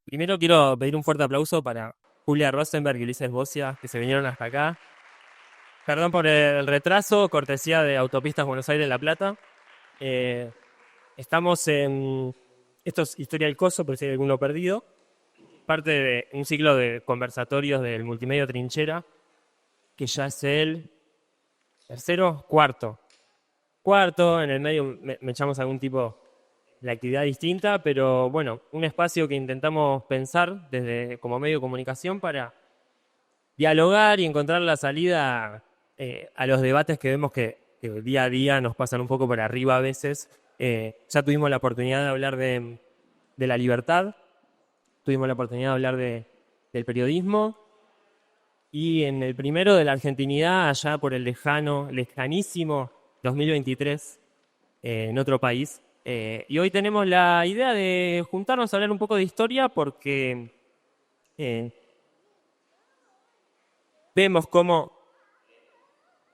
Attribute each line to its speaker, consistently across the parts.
Speaker 1: Primero quiero pedir un fuerte aplauso para Julia Rosenberg y Ulises Bocia, que se vinieron hasta acá. Perdón por el retraso, cortesía de Autopistas Buenos Aires-La Plata. Eh, Estamos en... Esto es Historia del Coso, por si hay alguno perdido. Parte de un ciclo de conversatorios del Multimedia Trinchera, que ya es el tercero, cuarto. Cuarto, en el medio me echamos algún tipo de actividad distinta, pero bueno, un espacio que intentamos pensar desde como medio de comunicación para dialogar y encontrar la salida a los debates que vemos que día a día nos pasan un poco por arriba a veces. Ya tuvimos la oportunidad de hablar de la libertad, tuvimos la oportunidad de hablar del periodismo y en el primero de la argentinidad, allá por el lejanísimo 2023, en otro país. Y hoy tenemos la idea de juntarnos a hablar un poco de historia porque eh, vemos cómo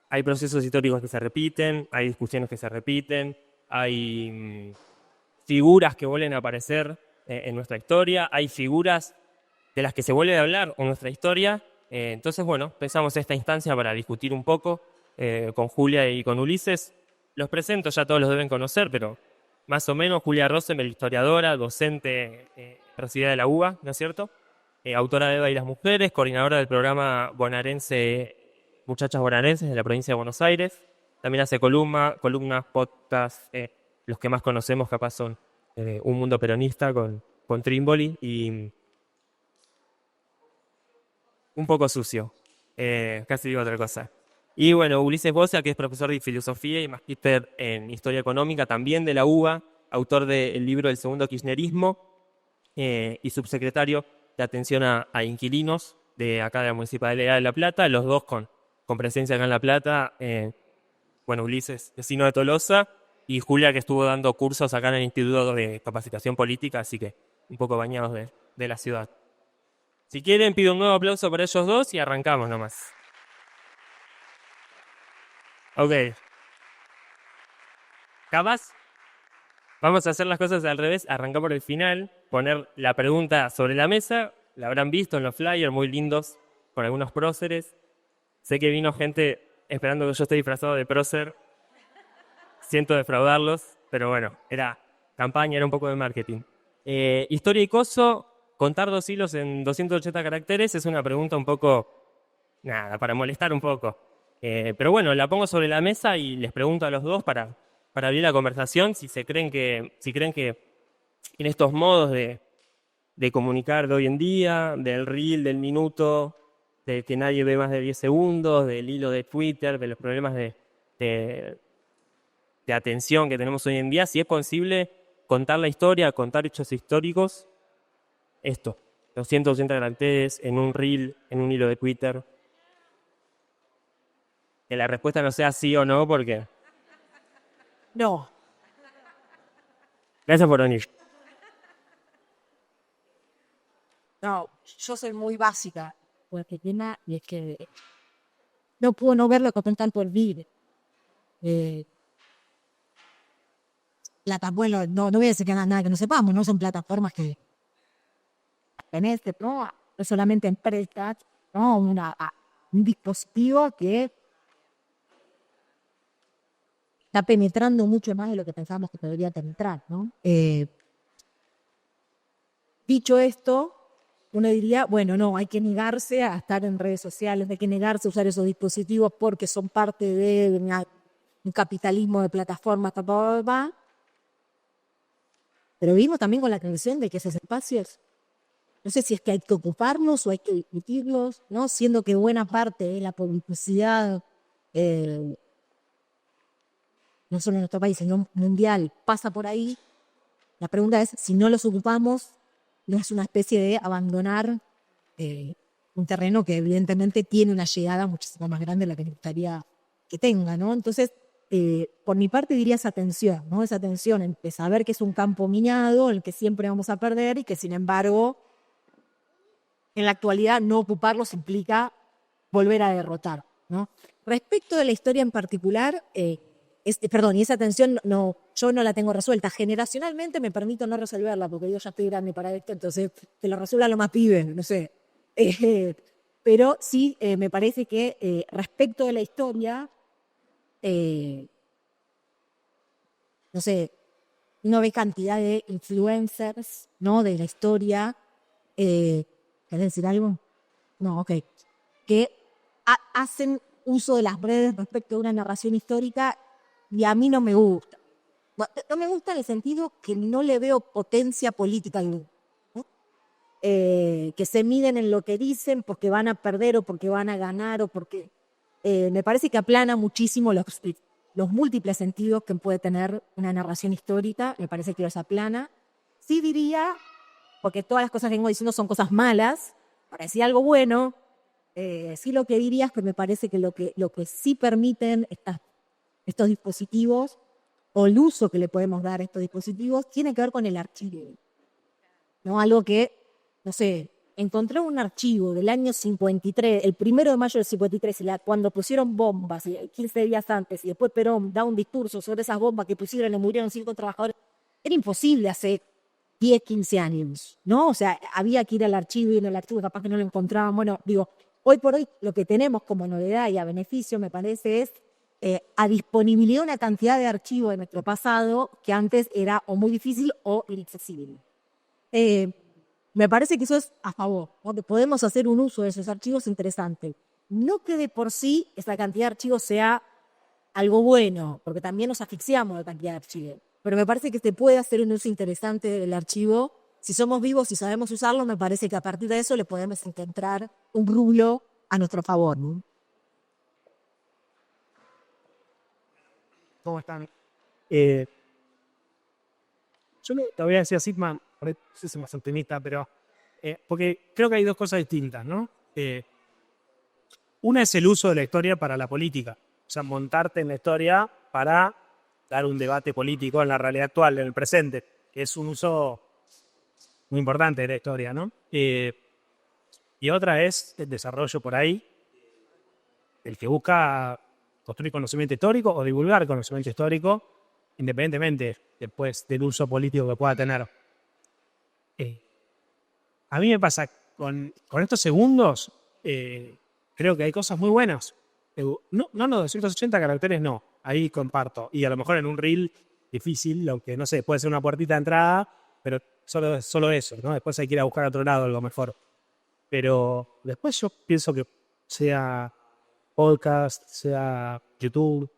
Speaker 1: hay procesos históricos que se repiten, hay discusiones que se repiten, hay figuras que vuelven a aparecer en nuestra historia, hay figuras de las que se vuelve a hablar en nuestra historia. Entonces, bueno, pensamos esta instancia para discutir un poco con Julia y con Ulises. Los presento, ya todos los deben conocer, pero más o menos Julia Rosenberg, historiadora, docente recibida de la UBA, ¿no es cierto? Autora de Eva y las mujeres, coordinadora del programa bonaerense Muchachas Bonaerenses de la provincia de Buenos Aires. También hace columnas, podcasts, los que más conocemos capaz son Un Mundo Peronista con Trimboli y Un Poco Sucio, casi digo otra cosa. Y bueno, Ulises Bocia, que es profesor de filosofía y magíster en historia económica, también de la UBA, autor del libro El Segundo Kirchnerismo y subsecretario de atención a inquilinos de acá de la Municipalidad de La Plata, los dos con presencia acá en La Plata. Bueno, Ulises, vecino de Tolosa, y Julia, que estuvo dando cursos acá en el Instituto de Capacitación Política, así que un poco bañados de la ciudad. Si quieren, pido un nuevo aplauso para ellos dos y arrancamos nomás. Ok, capaz, vamos a hacer las cosas al revés, arrancar por el final, poner la pregunta sobre la mesa, la habrán visto en los flyers muy lindos, con algunos próceres. Sé que vino gente esperando que yo esté disfrazado de prócer, siento defraudarlos, pero bueno, era campaña, era un poco de marketing. Historia y coso, contar 2 hilos en 280 caracteres es una pregunta un poco, nada, para molestar un poco. Pero bueno, la pongo sobre la mesa y les pregunto a los dos para abrir la conversación si creen que en estos modos de comunicar de hoy en día, del reel, del minuto, de que nadie ve más de 10 segundos, del hilo de Twitter, de los problemas de de atención que tenemos hoy en día, si es posible contar la historia, contar hechos históricos, esto, 280 caracteres en un reel, en un hilo de Twitter. Que la respuesta no sea sí o no, porque...
Speaker 2: No,
Speaker 1: Gracias por venir.
Speaker 2: no, yo soy muy básica, porque tiene, y es que no puedo no ver lo que cuentan por vivir. Eh, bueno, no voy a decir que nada que no sepamos, no son plataformas que pertenecen, no solamente empresas, no un dispositivo que está penetrando mucho más de lo que pensábamos que podría penetrar, ¿no? Dicho esto, uno diría, bueno, no, hay que negarse a estar en redes sociales, hay que negarse a usar esos dispositivos porque son parte de un capitalismo de plataformas, pero vivimos también con la creencia de que esos espacios, no sé si es que hay que ocuparnos o hay que discutirlos, ¿no? Siendo que buena parte de la publicidad, eh, no solo en nuestro país, sino mundial, pasa por ahí. La pregunta es, si no los ocupamos, no es una especie de abandonar eh, un terreno que evidentemente tiene una llegada muchísimo más grande de la que me gustaría que tenga, ¿no? Entonces, por mi parte diría esa tensión, ¿no? Esa tensión entre saber que es un campo minado, el que siempre vamos a perder y que sin embargo, en la actualidad no ocuparlos implica volver a derrotar, ¿no? Respecto de la historia en particular, Perdón, y esa tensión no, yo no la tengo resuelta. Generacionalmente me permito no resolverla, porque yo ya estoy grande para esto, entonces que lo resuelvan los más pibes, no sé. Eh, pero sí me parece que respecto de la historia, eh, no sé, uno ve cantidad de influencers, ¿no? De la historia. ¿Querés decir algo? No, ok. Que hacen uso de las redes respecto a una narración histórica y a mí no me gusta. No me gusta en el sentido que no le veo potencia política alguna, ¿no? Que se miden en lo que dicen porque van a perder o porque van a ganar o porque... me parece que aplana muchísimo los múltiples sentidos que puede tener una narración histórica, me parece que los aplana. Sí diría, porque todas las cosas que vengo diciendo son cosas malas, para decir algo bueno, sí lo que diría es que me parece que lo que sí permiten estos dispositivos o el uso que le podemos dar a estos dispositivos tiene que ver con el archivo, ¿no? Algo que, no sé, encontré un archivo del año 53, el 1 de mayo del 53, cuando pusieron bombas, 15 días antes, y después Perón da un discurso sobre esas bombas que pusieron y murieron 5 trabajadores. Era imposible hace 10, 15 años, ¿no? O sea, había que ir al archivo y en el archivo capaz que no lo encontraban. Bueno, digo, hoy por hoy lo que tenemos como novedad y a beneficio, me parece, es a disponibilidad una cantidad de archivos de nuestro pasado que antes era o muy difícil o inaccesible. Me parece que eso es a favor, ¿no? Que podemos hacer un uso de esos archivos interesante. No que de por sí esa cantidad de archivos sea algo bueno, porque también nos asfixiamos de la cantidad de archivos. Pero me parece que se puede hacer un uso interesante del archivo. Si somos vivos y sabemos usarlo, me parece que a partir de eso le podemos encontrar un rublo a nuestro favor, ¿no?
Speaker 3: ¿Cómo están? Yo te voy a decir así, no sé si más optimista, pero porque creo que hay dos cosas distintas, ¿no? Una es el uso de la historia para la política, o sea, montarte en la historia para dar un debate político en la realidad actual, en el presente, que es un uso muy importante de la historia, ¿no? Y otra es el desarrollo por ahí, el que busca construir conocimiento histórico o divulgar conocimiento histórico, independientemente después del uso político que pueda tener. A mí me pasa con estos segundos, creo que hay cosas muy buenas. No, 280 caracteres no, ahí comparto. Y a lo mejor en un reel difícil, lo que no sé, puede ser una puertita de entrada, pero solo eso, ¿no? Después hay que ir a buscar a otro lado algo mejor. Pero después yo pienso que sea podcast, sea YouTube,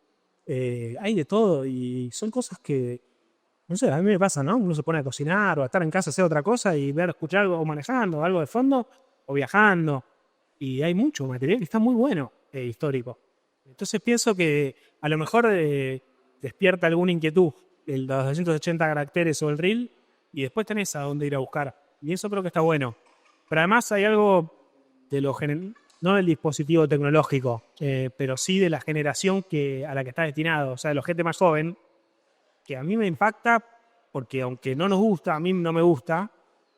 Speaker 3: hay de todo y son cosas que, no sé, a mí me pasa, ¿no? Uno se pone a cocinar o a estar en casa a hacer otra cosa y escuchar algo manejando, algo de fondo o viajando. Y hay mucho material que está muy bueno, histórico. Entonces pienso que a lo mejor despierta alguna inquietud el 280 caracteres o el reel y después tenés a dónde ir a buscar. Y eso creo que está bueno. Pero además hay algo de lo general, no del dispositivo tecnológico, pero sí de la generación a la que está destinado, o sea, de la gente más joven, que a mí me impacta porque aunque no nos gusta, a mí no me gusta,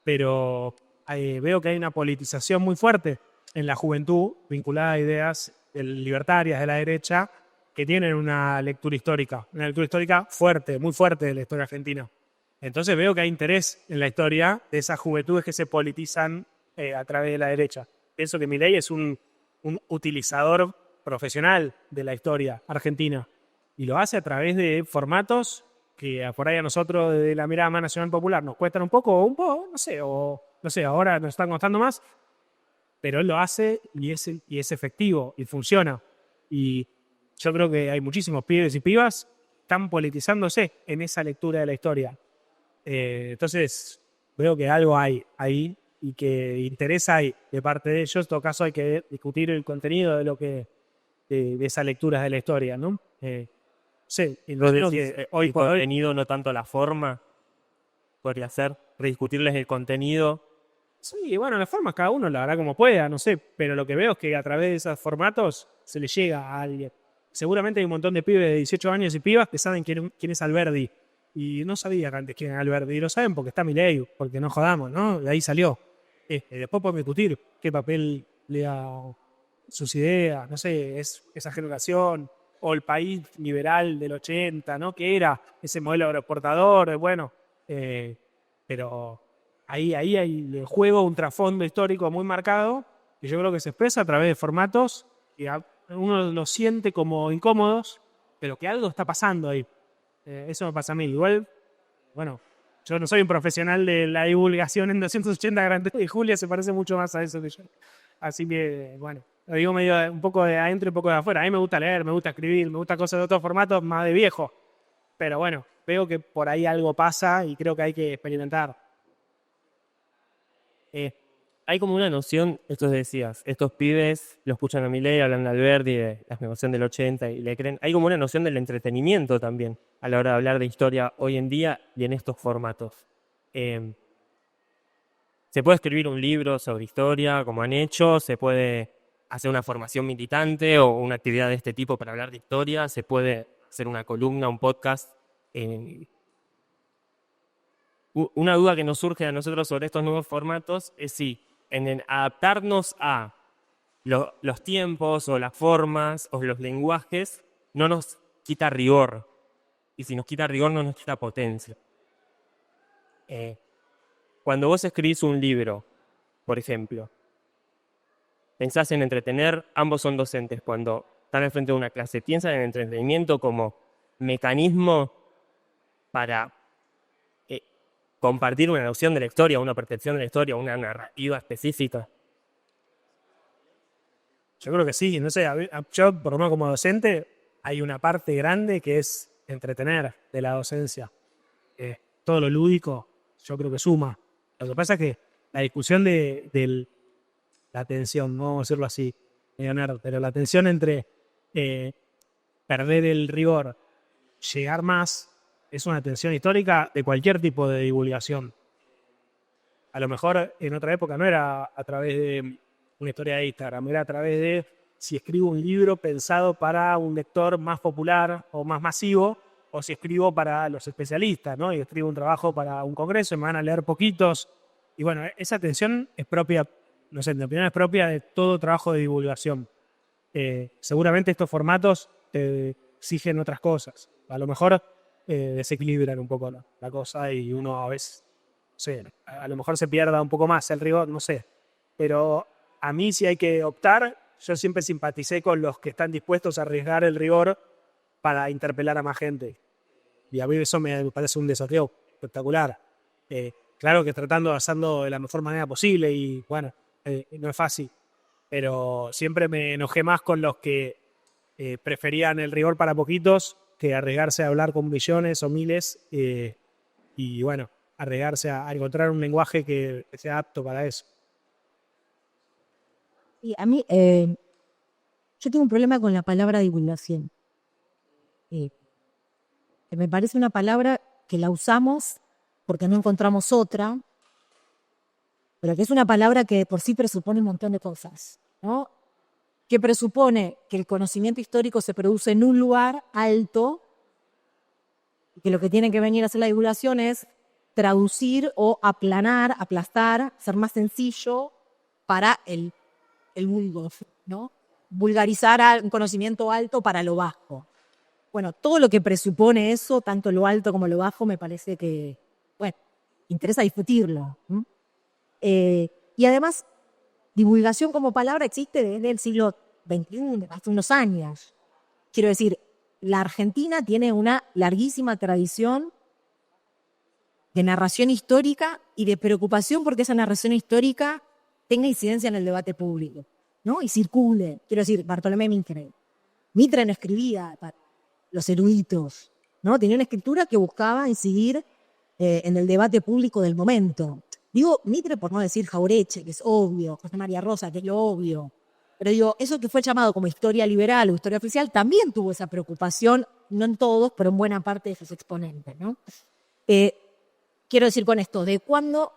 Speaker 3: pero veo que hay una politización muy fuerte en la juventud vinculada a ideas libertarias de la derecha que tienen una lectura histórica fuerte, muy fuerte de la historia argentina. Entonces veo que hay interés en la historia de esas juventudes que se politizan a través de la derecha. Pienso que Milei es un utilizador profesional de la historia argentina y lo hace a través de formatos que por ahí a nosotros de la mirada más nacional popular nos cuestan un poco, no sé, ahora nos están costando más, pero él lo hace y es efectivo y funciona. Y yo creo que hay muchísimos pibes y pibas que están politizándose en esa lectura de la historia. Entonces, veo que algo hay ahí y que interesa ahí de parte de ellos. En todo caso, hay que discutir el contenido de esas lecturas de la historia, ¿no? Sí,
Speaker 1: hoy contenido, no tanto la forma, podría ser, rediscutirles el contenido.
Speaker 3: Sí, bueno, las formas cada uno la hará como pueda, no sé, pero lo que veo es que a través de esos formatos se le llega a alguien. Seguramente hay un montón de pibes de 18 años y pibas que saben quién es Alberdi. Y no sabía que antes quién era Alberdi. Y lo saben porque está Milei, porque no jodamos, ¿no? De ahí salió. Después podemos discutir qué papel le da sus ideas, no sé, es esa generación. o el país liberal del 80, ¿no? Que era ese modelo agroexportador, bueno, pero ahí hay el juego, un trasfondo histórico muy marcado, que yo creo que se expresa a través de formatos que uno los siente como incómodos, pero que algo está pasando ahí. Eso me pasa a mí. Igual, bueno, yo no soy un profesional de la divulgación en 280 grandes y Julia se parece mucho más a eso que yo. Así que, bueno, lo digo medio un poco de adentro y un poco de afuera. A mí me gusta leer, me gusta escribir, me gusta cosas de otros formatos más de viejo. Pero bueno, veo que por ahí algo pasa y creo que hay que experimentar.
Speaker 1: Hay como una noción, esto decías, estos pibes lo escuchan a Milei, hablan de Alberti, de la negociación del 80 y le creen. Hay como una noción del entretenimiento también a la hora de hablar de historia hoy en día y en estos formatos. Se puede escribir un libro sobre historia, como han hecho, se puede hacer una formación militante o una actividad de este tipo para hablar de historia, se puede hacer una columna, un podcast. Una duda que nos surge a nosotros sobre estos nuevos formatos es si en adaptarnos a los tiempos o las formas o los lenguajes no nos quita rigor. Y si nos quita rigor no nos quita potencia. Cuando vos escribís un libro, por ejemplo, pensás en entretener, ambos son docentes. Cuando están al frente de una clase, piensan en entretenimiento como mecanismo para compartir una noción de la historia, una percepción de la historia, una narrativa específica.
Speaker 3: Yo creo que sí, no sé, yo por lo menos como docente hay una parte grande que es entretener de la docencia. Todo lo lúdico yo creo que suma. Lo que pasa es que la discusión de la tensión, vamos a decirlo así, medio nerd, pero la tensión entre perder el rigor, llegar más, es una tensión histórica de cualquier tipo de divulgación. A lo mejor en otra época no era a través de una historia de Instagram, era a través de si escribo un libro pensado para un lector más popular o más masivo, o si escribo para los especialistas, ¿no? Y escribo un trabajo para un congreso y me van a leer poquitos. Y bueno, esa tensión es propia, no sé, en mi opinión es propia de todo trabajo de divulgación. Seguramente estos formatos exigen otras cosas. A lo mejor desequilibran un poco la cosa y uno a veces, no sé, a lo mejor se pierda un poco más el rigor, no sé. Pero a mí si hay que optar, yo siempre simpaticé con los que están dispuestos a arriesgar el rigor para interpelar a más gente. Y a mí eso me parece un desafío espectacular. Claro que tratando de hacerlo de la mejor manera posible y bueno, no es fácil. Pero siempre me enojé más con los que preferían el rigor para poquitos que arriesgarse a hablar con millones o miles y bueno, arriesgarse a encontrar un lenguaje que sea apto para eso.
Speaker 2: Y a mí, yo tengo un problema con la palabra divulgación. Que me parece una palabra que la usamos porque no encontramos otra, pero que es una palabra que por sí presupone un montón de cosas, ¿no? Que presupone que el conocimiento histórico se produce en un lugar alto y que lo que tiene que venir a hacer la divulgación es traducir o aplanar, aplastar, ser más sencillo para el vulgo, ¿no? Vulgarizar un conocimiento alto para lo bajo. Bueno, todo lo que presupone eso, tanto lo alto como lo bajo, me parece que, bueno, interesa discutirlo. Y además, divulgación como palabra existe desde el siglo XXI, hace unos años. Quiero decir, la Argentina tiene una larguísima tradición de narración histórica y de preocupación porque esa narración histórica tenga incidencia en el debate público, ¿no? Y circule. Quiero decir, Bartolomé Mitre. Mitre no escribía para los eruditos, ¿no? Tenía una escritura que buscaba incidir en el debate público del momento. Digo Mitre por no decir Jauretche, que es obvio, José María Rosa, que es lo obvio. Pero digo, eso que fue llamado como historia liberal o historia oficial también tuvo esa preocupación, no en todos, pero en buena parte de sus exponentes, ¿no? Quiero decir con esto, de cuándo,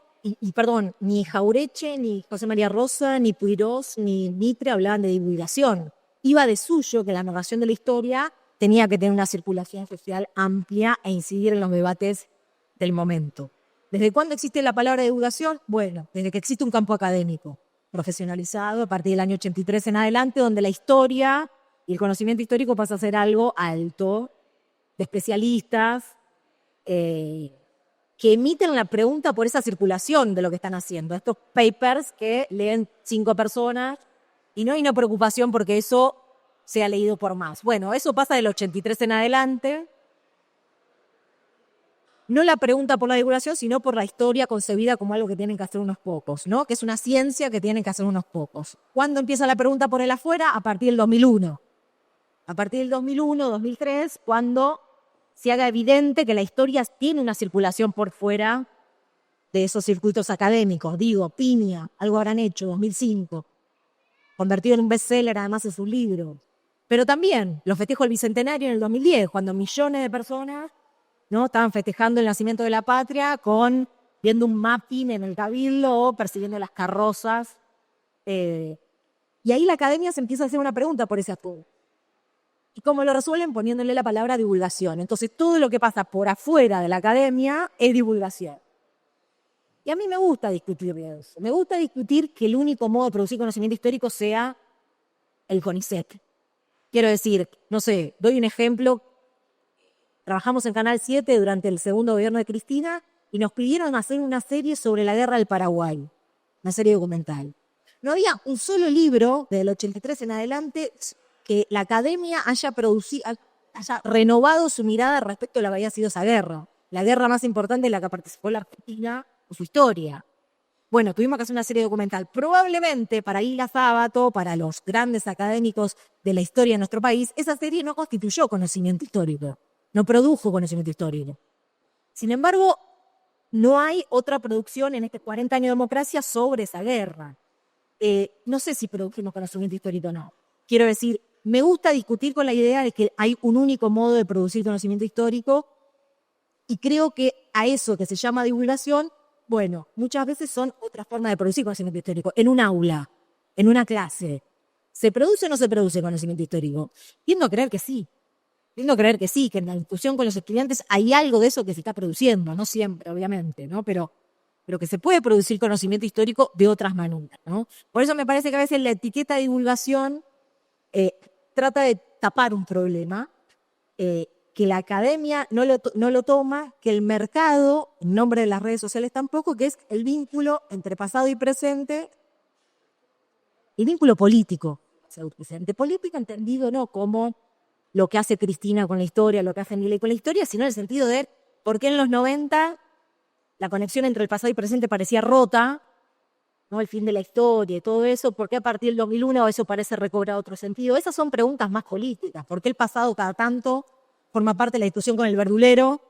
Speaker 2: perdón, ni Jauretche, ni José María Rosa, ni Puigros, ni Mitre hablaban de divulgación. Iba de suyo que la narración de la historia tenía que tener una circulación social amplia e incidir en los debates del momento. ¿Desde cuándo existe la palabra divulgación? Bueno, desde que existe un campo académico profesionalizado a partir del año 83 en adelante, donde la historia Y el conocimiento histórico pasa a ser algo alto, de especialistas, que emiten la pregunta por esa circulación de lo que están haciendo. Estos papers que leen 5 personas y no hay una preocupación porque eso sea leído por más. Bueno, eso pasa del 83 en adelante. No la pregunta por la divulgación, sino por la historia concebida como algo que tienen que hacer unos pocos, ¿no? Que es una ciencia que tienen que hacer unos pocos. ¿Cuándo empieza la pregunta por el afuera? A partir del 2001. A partir del 2001, 2003, cuando se haga evidente que la historia tiene una circulación por fuera de esos circuitos académicos. Digo, Piña, algo habrán hecho, 2005. Convertido en un bestseller, además es un libro. Pero también los festejos del Bicentenario en el 2010, cuando millones de personas, ¿no?, estaban festejando el nacimiento de la patria viendo un mapping en el Cabildo o persiguiendo las carrozas. Y ahí la academia se empieza a hacer una pregunta por ese aspecto. ¿Y cómo lo resuelven? Poniéndole la palabra divulgación. Entonces, todo lo que pasa por afuera de la academia es divulgación. Y a mí me gusta discutir de eso. Me gusta discutir que el único modo de producir conocimiento histórico sea el CONICET. Quiero decir, no sé, doy un ejemplo. Trabajamos en Canal 7 durante el segundo gobierno de Cristina y nos pidieron hacer una serie sobre la guerra del Paraguay, una serie documental. No había un solo libro del 83 en adelante que la academia haya renovado su mirada respecto a lo que había sido esa guerra. La guerra más importante en la que participó la Argentina en su historia. Bueno, tuvimos que hacer una serie documental. Probablemente para Isla Sábato, para los grandes académicos de la historia de nuestro país, esa serie no constituyó conocimiento histórico, no produjo conocimiento histórico. Sin embargo, no hay otra producción en estos 40 años de democracia sobre esa guerra. No sé si produjimos conocimiento histórico o no. Quiero decir, me gusta discutir con la idea de que hay un único modo de producir conocimiento histórico y creo que a eso que se llama divulgación, bueno, muchas veces son otras formas de producir conocimiento histórico. En un aula, en una clase, ¿se produce o no se produce conocimiento histórico? Tiendo a creer que sí. Tiendo a creer que sí, que en la discusión con los estudiantes hay algo de eso que se está produciendo, no siempre, obviamente, ¿no? Pero que se puede producir conocimiento histórico de otras maneras, ¿no? Por eso me parece que a veces la etiqueta de divulgación trata de tapar un problema, que la academia no lo toma, que el mercado, en nombre de las redes sociales tampoco, que es el vínculo entre pasado y presente, el vínculo político. Presente político entendido no como lo que hace Cristina con la historia, lo que hace Milei con la historia, sino en el sentido de por qué en los 90 la conexión entre el pasado y presente parecía rota, ¿no? El fin de la historia y todo eso, ¿por qué a partir del 2001 eso parece recobrar otro sentido? Esas son preguntas más políticas. ¿Por qué el pasado cada tanto forma parte de la discusión con el verdulero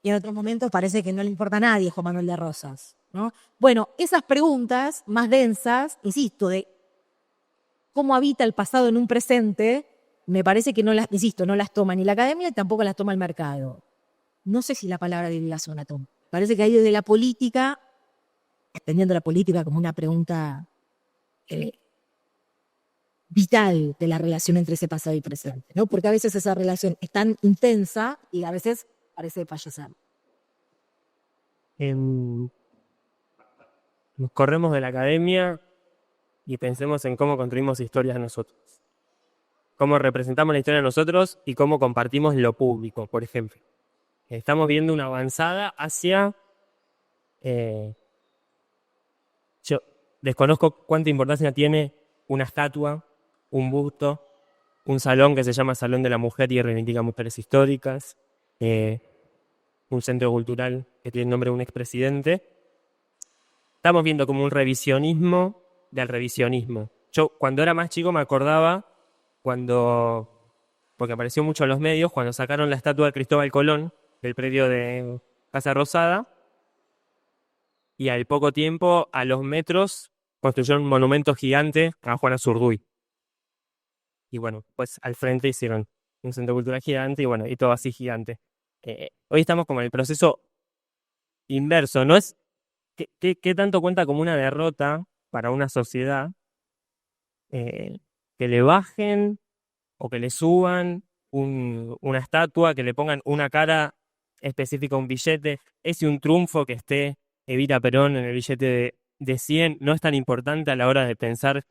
Speaker 2: y en otros momentos parece que no le importa a nadie Juan Manuel de Rosas, ¿no? Bueno, esas preguntas más densas, insisto, de cómo habita el pasado en un presente, me parece que no las toma ni la academia y tampoco las toma el mercado. No sé si la palabra divulgación la toma. Parece que hay desde la política, entendiendo la política como una pregunta vital de la relación entre ese pasado y presente, ¿no? Porque a veces esa relación es tan intensa y a veces parece fallecer.
Speaker 1: Nos corremos de la academia y pensemos en cómo construimos historias nosotros. Cómo representamos la historia de nosotros y cómo compartimos lo público, por ejemplo. Estamos viendo una avanzada hacia... yo desconozco cuánta importancia tiene una estatua, un busto, un salón que se llama Salón de la Mujer y reivindica mujeres históricas, un centro cultural que tiene el nombre de un expresidente. Estamos viendo como un revisionismo del revisionismo. Yo cuando era más chico me acordaba porque apareció mucho en los medios, cuando sacaron la estatua de Cristóbal Colón del predio de Casa Rosada, y al poco tiempo, a los metros, construyeron un monumento gigante a Juana Zurduy. Y bueno, pues al frente hicieron un centro cultural gigante y bueno, y todo así gigante. Hoy estamos como en el proceso inverso, ¿no? Es ¿qué tanto cuenta como una derrota para una sociedad que le bajen o que le suban una estatua, que le pongan una cara específica a un billete? Es un triunfo que esté Evita Perón en el billete de 100 no es tan importante a la hora de pensar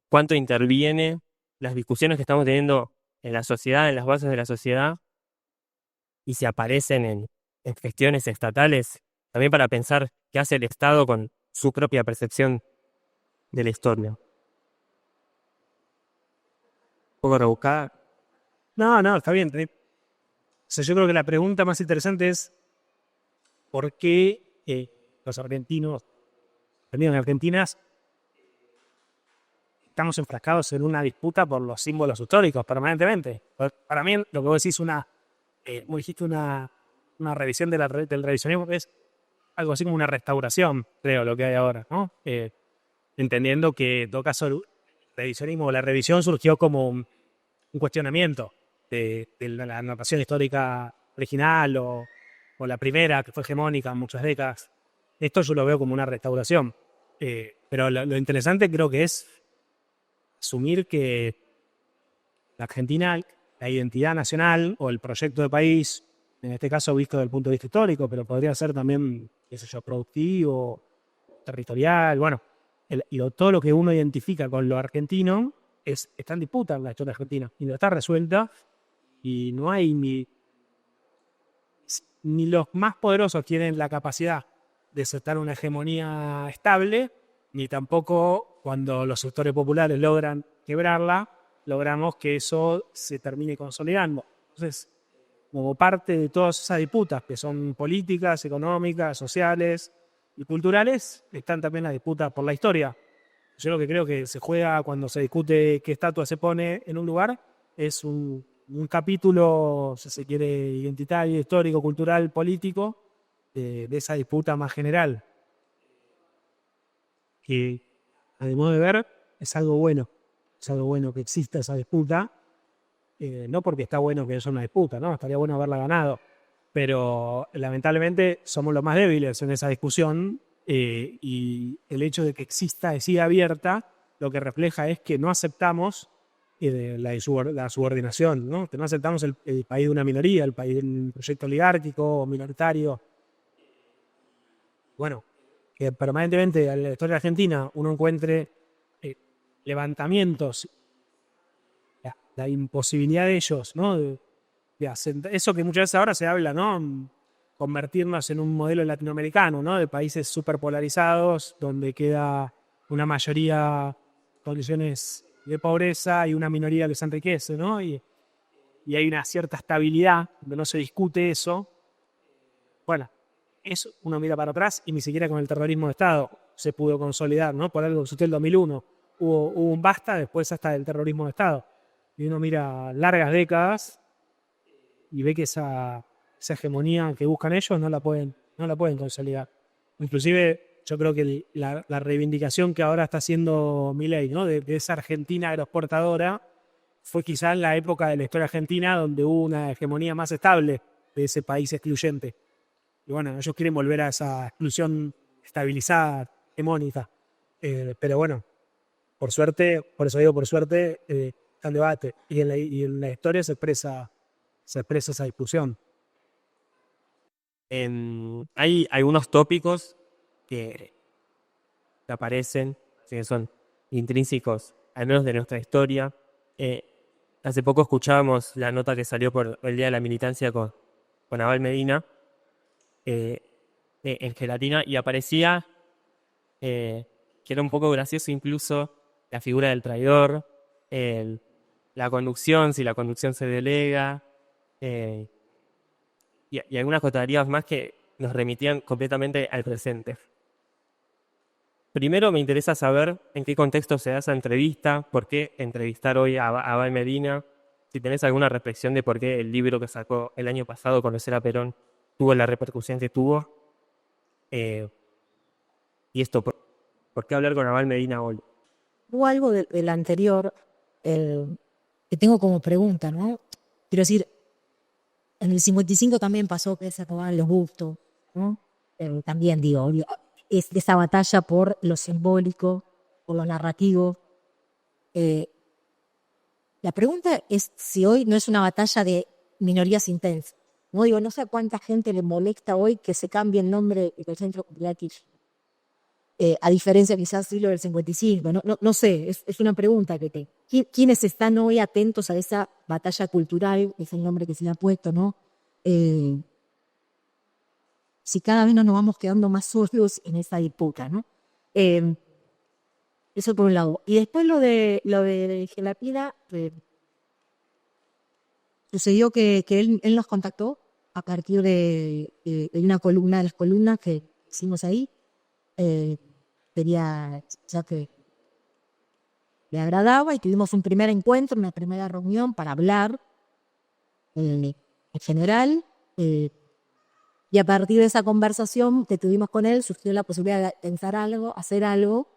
Speaker 1: cuánto interviene las discusiones que estamos teniendo en la sociedad, en las bases de la sociedad, y se aparecen en gestiones estatales, también para pensar qué hace el Estado con su propia percepción de la historia. Un poco rebuscada.
Speaker 3: No, está bien. O sea, yo creo que la pregunta más interesante es ¿por qué los argentinos, en argentinas, estamos enfrascados en una disputa por los símbolos históricos permanentemente? Para mí, lo que vos decís, como dijiste, una revisión del revisionismo es algo así como una restauración, creo, lo que hay ahora, ¿no? Entendiendo que, en todo caso, el revisionismo o la revisión surgió como un cuestionamiento de la narración histórica original o la primera, que fue hegemónica en muchas décadas. Esto yo lo veo como una restauración. Pero lo interesante creo que es asumir que la Argentina, la identidad nacional o el proyecto de país, en este caso visto desde el punto de vista histórico, pero podría ser también, qué sé yo, productivo, territorial, bueno, todo lo que uno identifica con lo argentino está en disputa en la historia argentina y no está resuelta, y no hay ni los más poderosos tienen la capacidad de aceptar una hegemonía estable, ni tampoco cuando los sectores populares logran quebrarla, logramos que eso se termine consolidando. Entonces, como parte de todas esas disputas que son políticas, económicas, sociales y culturales, están también las disputas por la historia. Yo lo que creo que se juega cuando se discute qué estatua se pone en un lugar es un capítulo, si se quiere, identitario, histórico, cultural, político, de esa disputa más general. Que, a mi modo de ver, es algo bueno. Es algo bueno que exista esa disputa. No porque está bueno que haya una disputa, ¿no? Estaría bueno haberla ganado. Pero lamentablemente somos los más débiles en esa discusión, y el hecho de que exista y siga abierta lo que refleja es que no aceptamos la subordinación, ¿no? Que no aceptamos el país de una minoría, el país del proyecto oligárquico o minoritario. Bueno, que permanentemente en la historia argentina uno encuentre levantamientos, la imposibilidad de ellos, ¿no? De hacer eso que muchas veces ahora se habla, ¿no? Convertirnos en un modelo latinoamericano, ¿no? De países súper polarizados, donde queda una mayoría en condiciones de pobreza y una minoría que se enriquece, ¿no? Y hay una cierta estabilidad, donde no se discute eso. Bueno, eso uno mira para atrás y ni siquiera con el terrorismo de Estado se pudo consolidar, ¿no? Por algo que sucedió en el 2001. Hubo un basta después hasta del terrorismo de Estado. Y uno mira largas décadas y ve que esa hegemonía que buscan ellos no la pueden consolidar. Inclusive yo creo que la reivindicación que ahora está haciendo Milei, ¿no? de esa Argentina agroexportadora, fue quizá en la época de la historia argentina donde hubo una hegemonía más estable de ese país excluyente. Y bueno, ellos quieren volver a esa exclusión estabilizada, hegemónica. Pero bueno, por suerte, por eso digo por suerte, está en debate. Y en la historia se expresa esa discusión.
Speaker 1: Hay algunos tópicos que aparecen, que son intrínsecos, al menos de nuestra historia. Hace poco escuchábamos la nota que salió por el Día de la Militancia con Abel Medina, en Gelatina, y aparecía que era un poco gracioso incluso la figura del traidor, la conducción, si la conducción se delega, y algunas cotarías más que nos remitían completamente al presente. Primero me interesa saber en qué contexto se da esa entrevista, por qué entrevistar hoy a Abel Medina, si tenés alguna reflexión de por qué el libro que sacó el año pasado, Conocer a Perón, tuvo la repercusión que tuvo. Y esto, ¿por qué hablar con Abel Medina hoy?
Speaker 2: Hubo algo del anterior que tengo como pregunta, ¿no? Quiero decir, en el 55 también pasó que se robaban los bustos, ¿no? También digo, es de esa batalla por lo simbólico, por lo narrativo. La pregunta es si hoy no es una batalla de minorías intensas. No digo, no sé a cuánta gente le molesta hoy que se cambie el nombre del Centro Cultural Kirchner. a diferencia quizás del siglo del 55. No sé, es una pregunta que te... ¿Quiénes están hoy atentos a esa batalla cultural, que es el nombre que se le ha puesto, ¿no? Si cada vez nos vamos quedando más solos en esa disputa, ¿no? Eso por un lado. Y después lo de Gelatina, sucedió que él nos contactó a partir de una columna, de las columnas que hicimos ahí. Quería, ya que le agradaba, y tuvimos un primer encuentro, una primera reunión para hablar en general. Y a partir de esa conversación que tuvimos con él, surgió la posibilidad de pensar algo, hacer algo,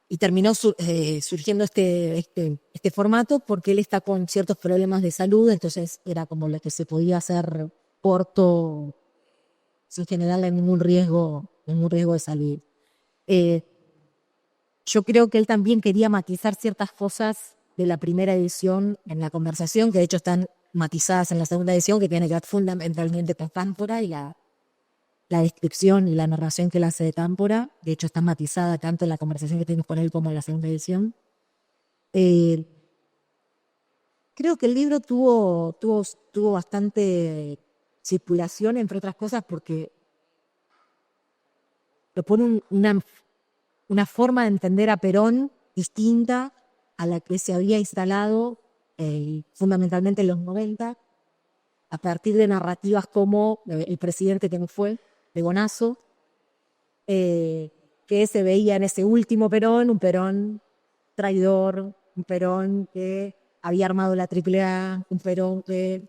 Speaker 2: y terminó surgiendo este formato porque él está con ciertos problemas de salud, entonces era como lo que se podía hacer corto, sin generarle ningún riesgo de salud. Yo creo que él también quería matizar ciertas cosas de la primera edición en la conversación, que de hecho están matizadas en la segunda edición, que tiene que ver fundamentalmente con Támpora, y la descripción y la narración que él hace de Támpora, de hecho está matizada tanto en la conversación que tenemos con él como en la segunda edición. Creo que el libro tuvo bastante circulación, entre otras cosas, porque propone una forma de entender a Perón distinta a la que se había instalado fundamentalmente en los 90, a partir de narrativas como el presidente que no fue, de Bonazo, que se veía en ese último Perón, un Perón traidor, un Perón que había armado la AAA, un Perón que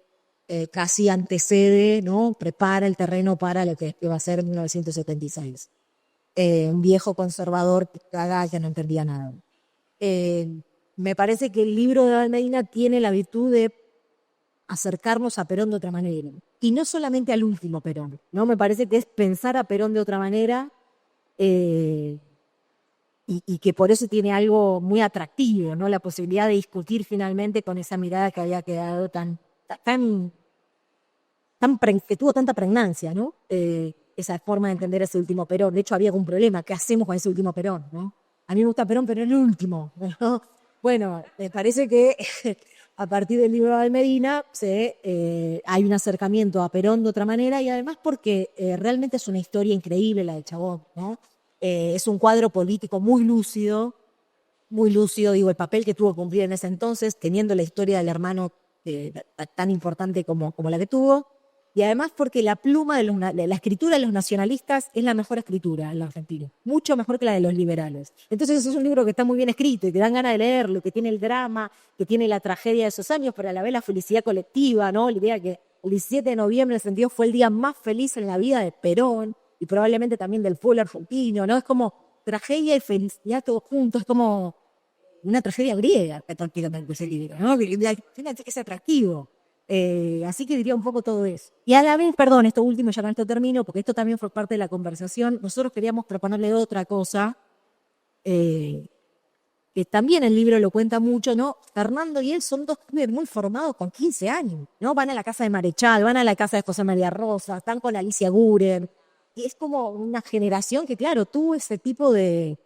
Speaker 2: casi antecede, ¿no? Prepara el terreno para lo que va a ser en 1976. Un viejo conservador que no entendía nada. Me parece que el libro de Almeida tiene la virtud de acercarnos a Perón de otra manera. Y no solamente al último Perón, ¿no? Me parece que es pensar a Perón de otra manera, y que por eso tiene algo muy atractivo, ¿no? La posibilidad de discutir finalmente con esa mirada que había quedado que tuvo tanta pregnancia, ¿no? Esa forma de entender ese último Perón. De hecho, había algún problema. ¿Qué hacemos con ese último Perón, no? A mí me gusta Perón, pero el último, ¿no? Bueno, me parece que a partir del libro de Medina hay un acercamiento a Perón de otra manera, y además porque realmente es una historia increíble la de Chabón, ¿no? Es un cuadro político muy lúcido, digo, el papel que tuvo que cumplir en ese entonces, teniendo la historia del hermano tan importante como la que tuvo, y además porque la pluma de la escritura de los nacionalistas es la mejor escritura en la Argentina, mucho mejor que la de los liberales. Entonces es un libro que está muy bien escrito y que dan ganas de leerlo, que tiene el drama, que tiene la tragedia de esos años, pero a la vez la felicidad colectiva, ¿no? La idea que el 17 de noviembre, en el sentido, fue el día más feliz en la vida de Perón y probablemente también del pueblo argentino, ¿no? Es como tragedia y felicidad todos juntos, es como una tragedia griega, prácticamente, ese libro, ¿no? Tiene que ser atractivo. Así que diría un poco todo eso. Y a la vez, perdón, esto último, ya con esto termino, porque esto también fue parte de la conversación. Nosotros queríamos proponerle otra cosa, que también el libro lo cuenta mucho, ¿no? Fernando y él son dos pibes muy formados con 15 años, ¿no? Van a la casa de Marechal, van a la casa de José María Rosa, están con Alicia Guren. Y es como una generación que, claro, tuvo ese tipo de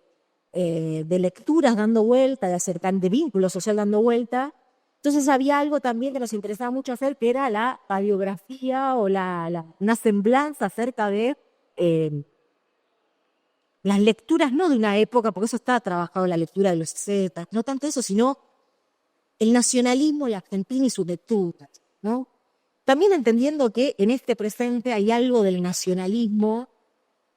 Speaker 2: lecturas dando vuelta, de vínculo social dando vuelta. Entonces había algo también que nos interesaba mucho hacer, que era la radiografía o una semblanza acerca de las lecturas, no de una época, porque eso está trabajado en la lectura de los 60, no tanto eso, sino el nacionalismo en la Argentina y sus lecturas, ¿no? También entendiendo que en este presente hay algo del nacionalismo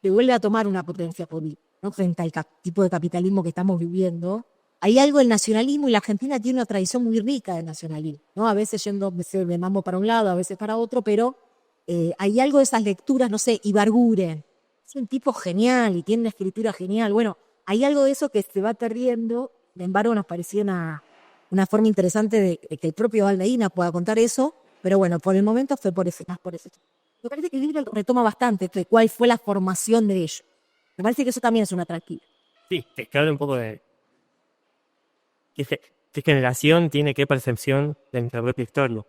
Speaker 2: que vuelve a tomar una potencia política, ¿no? Frente al tipo de capitalismo que estamos viviendo. Hay algo del nacionalismo, y la Argentina tiene una tradición muy rica de nacionalismo, ¿no? A veces yendo de mambo para un lado, a veces para otro, pero hay algo de esas lecturas, no sé, Ibarguren, es un tipo genial y tiene una escritura genial. Bueno, hay algo de eso que se va perdiendo. Sin embargo, nos parecía una forma interesante de que el propio Valdeína pueda contar eso, pero bueno, por el momento fue más por ese. Me parece que el libro retoma bastante de cuál fue la formación de ellos. Me parece que eso también es un atractivo.
Speaker 1: Sí, que habla un poco de qué generación tiene qué percepción de nuestra propia historia.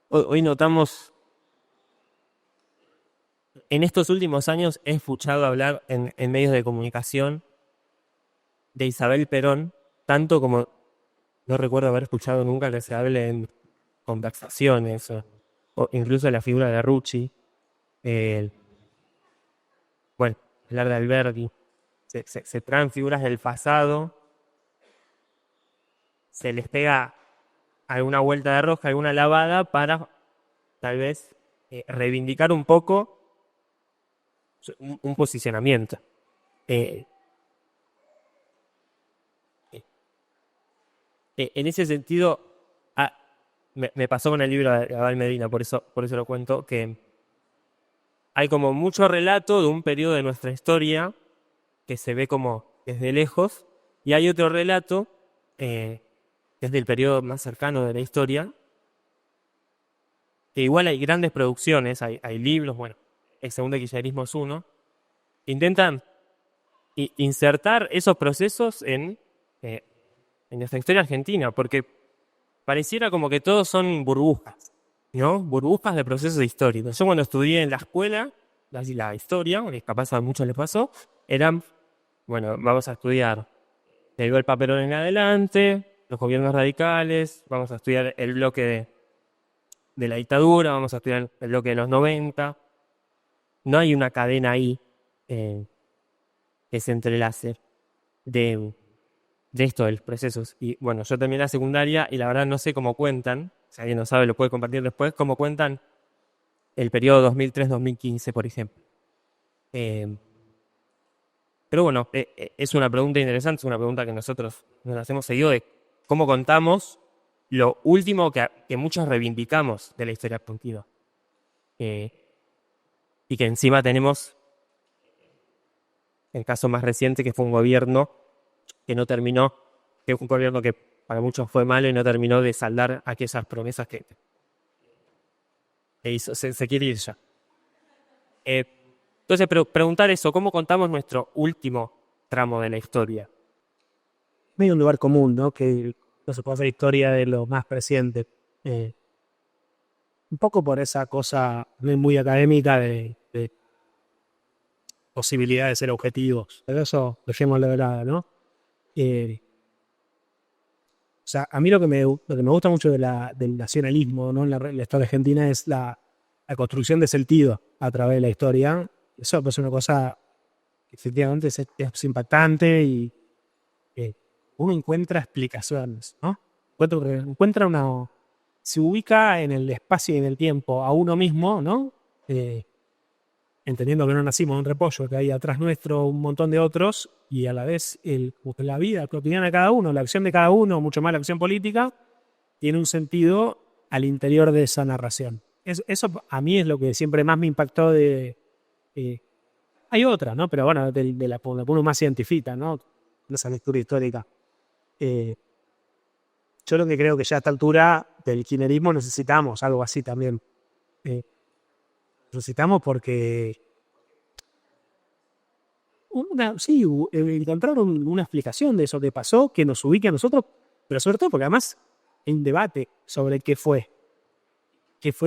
Speaker 1: Hoy notamos en estos últimos años he escuchado hablar en medios de comunicación de Isabel Perón, tanto como no recuerdo haber escuchado nunca que se hable en conversaciones o incluso la figura de Rucci. eh, bueno, hablar de Alberti. Se traen figuras del pasado, se les pega alguna vuelta de rosca, alguna lavada para tal vez reivindicar un poco un posicionamiento. Eh, en ese sentido, me pasó con el libro de Abel Medina, por eso lo cuento, que hay como mucho relato de un periodo de nuestra historia que se ve como desde lejos, y hay otro relato desde el periodo más cercano de la historia, que igual hay grandes producciones, hay libros, bueno, el segundo kirchnerismo es uno, intentan insertar esos procesos en nuestra historia argentina, porque pareciera como que todos son burbujas, ¿no? Burbujas de procesos históricos. Yo cuando estudié en la escuela, la historia, que capaz a muchos les pasó, eran, bueno, vamos a estudiar del golpe a Perón en adelante, los gobiernos radicales, vamos a estudiar el bloque de la dictadura, vamos a estudiar el bloque de los 90. No hay una cadena ahí que se entrelace de esto, de los procesos. Y bueno, yo terminé la secundaria y la verdad no sé cómo cuentan, si alguien no sabe lo puede compartir después, cómo cuentan el periodo 2003-2015, por ejemplo. Pero bueno, es una pregunta interesante, es una pregunta que nosotros nos hacemos seguido de cómo contamos lo último que muchos reivindicamos de la historia argentina. Y que encima tenemos el caso más reciente, que fue un gobierno que no terminó, que fue un gobierno que para muchos fue malo y no terminó de saldar aquellas promesas que hizo, se quiere ir ya. Entonces, preguntar eso, ¿cómo contamos nuestro último tramo de la historia?
Speaker 3: Medio un lugar común, ¿no? Que no se puede hacer historia de lo más reciente. Un poco por esa cosa muy académica de posibilidad de ser objetivos. Pero eso dejémoslo de lado, ¿no? O sea, a mí lo que me gusta mucho del nacionalismo, ¿no? En la historia argentina es la construcción de sentido a través de la historia. Eso es una cosa que efectivamente es impactante y uno encuentra explicaciones, ¿no? Se ubica en el espacio y en el tiempo a uno mismo, ¿no? Entendiendo que no nacimos en un repollo, que hay atrás nuestro un montón de otros, y a la vez la vida cotidiana de cada uno, la acción de cada uno, mucho más la acción política, tiene un sentido al interior de esa narración. Eso a mí es lo que siempre más me impactó hay otra, ¿no? Pero bueno, de la que uno más se identifica, ¿no? Esa lectura histórica. Yo lo que creo que ya a esta altura del kirchnerismo necesitamos algo así también. Necesitamos porque encontrar una explicación de eso que pasó, que nos ubique a nosotros, pero sobre todo porque además hay un debate sobre qué fue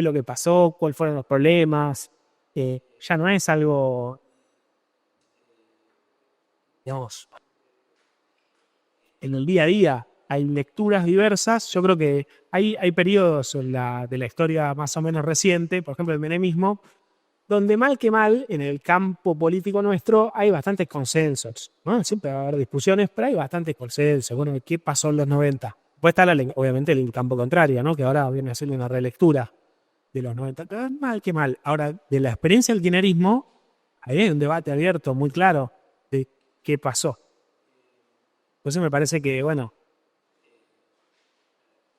Speaker 3: lo que pasó, cuáles fueron los problemas. Ya no es algo, digamos, en el día a día. Hay lecturas diversas. Yo creo que hay periodos de la historia más o menos reciente, por ejemplo el menemismo, donde mal que mal, en el campo político nuestro hay bastantes consensos, ¿no? Siempre va a haber discusiones, pero hay bastantes consensos. Bueno, ¿qué pasó en los 90? Puede estar obviamente el campo contrario, ¿no? Que ahora viene a ser una relectura de los 90. Pero mal que mal. Ahora, de la experiencia del kirchnerismo, ahí hay un debate abierto muy claro de qué pasó. Entonces me parece que, bueno,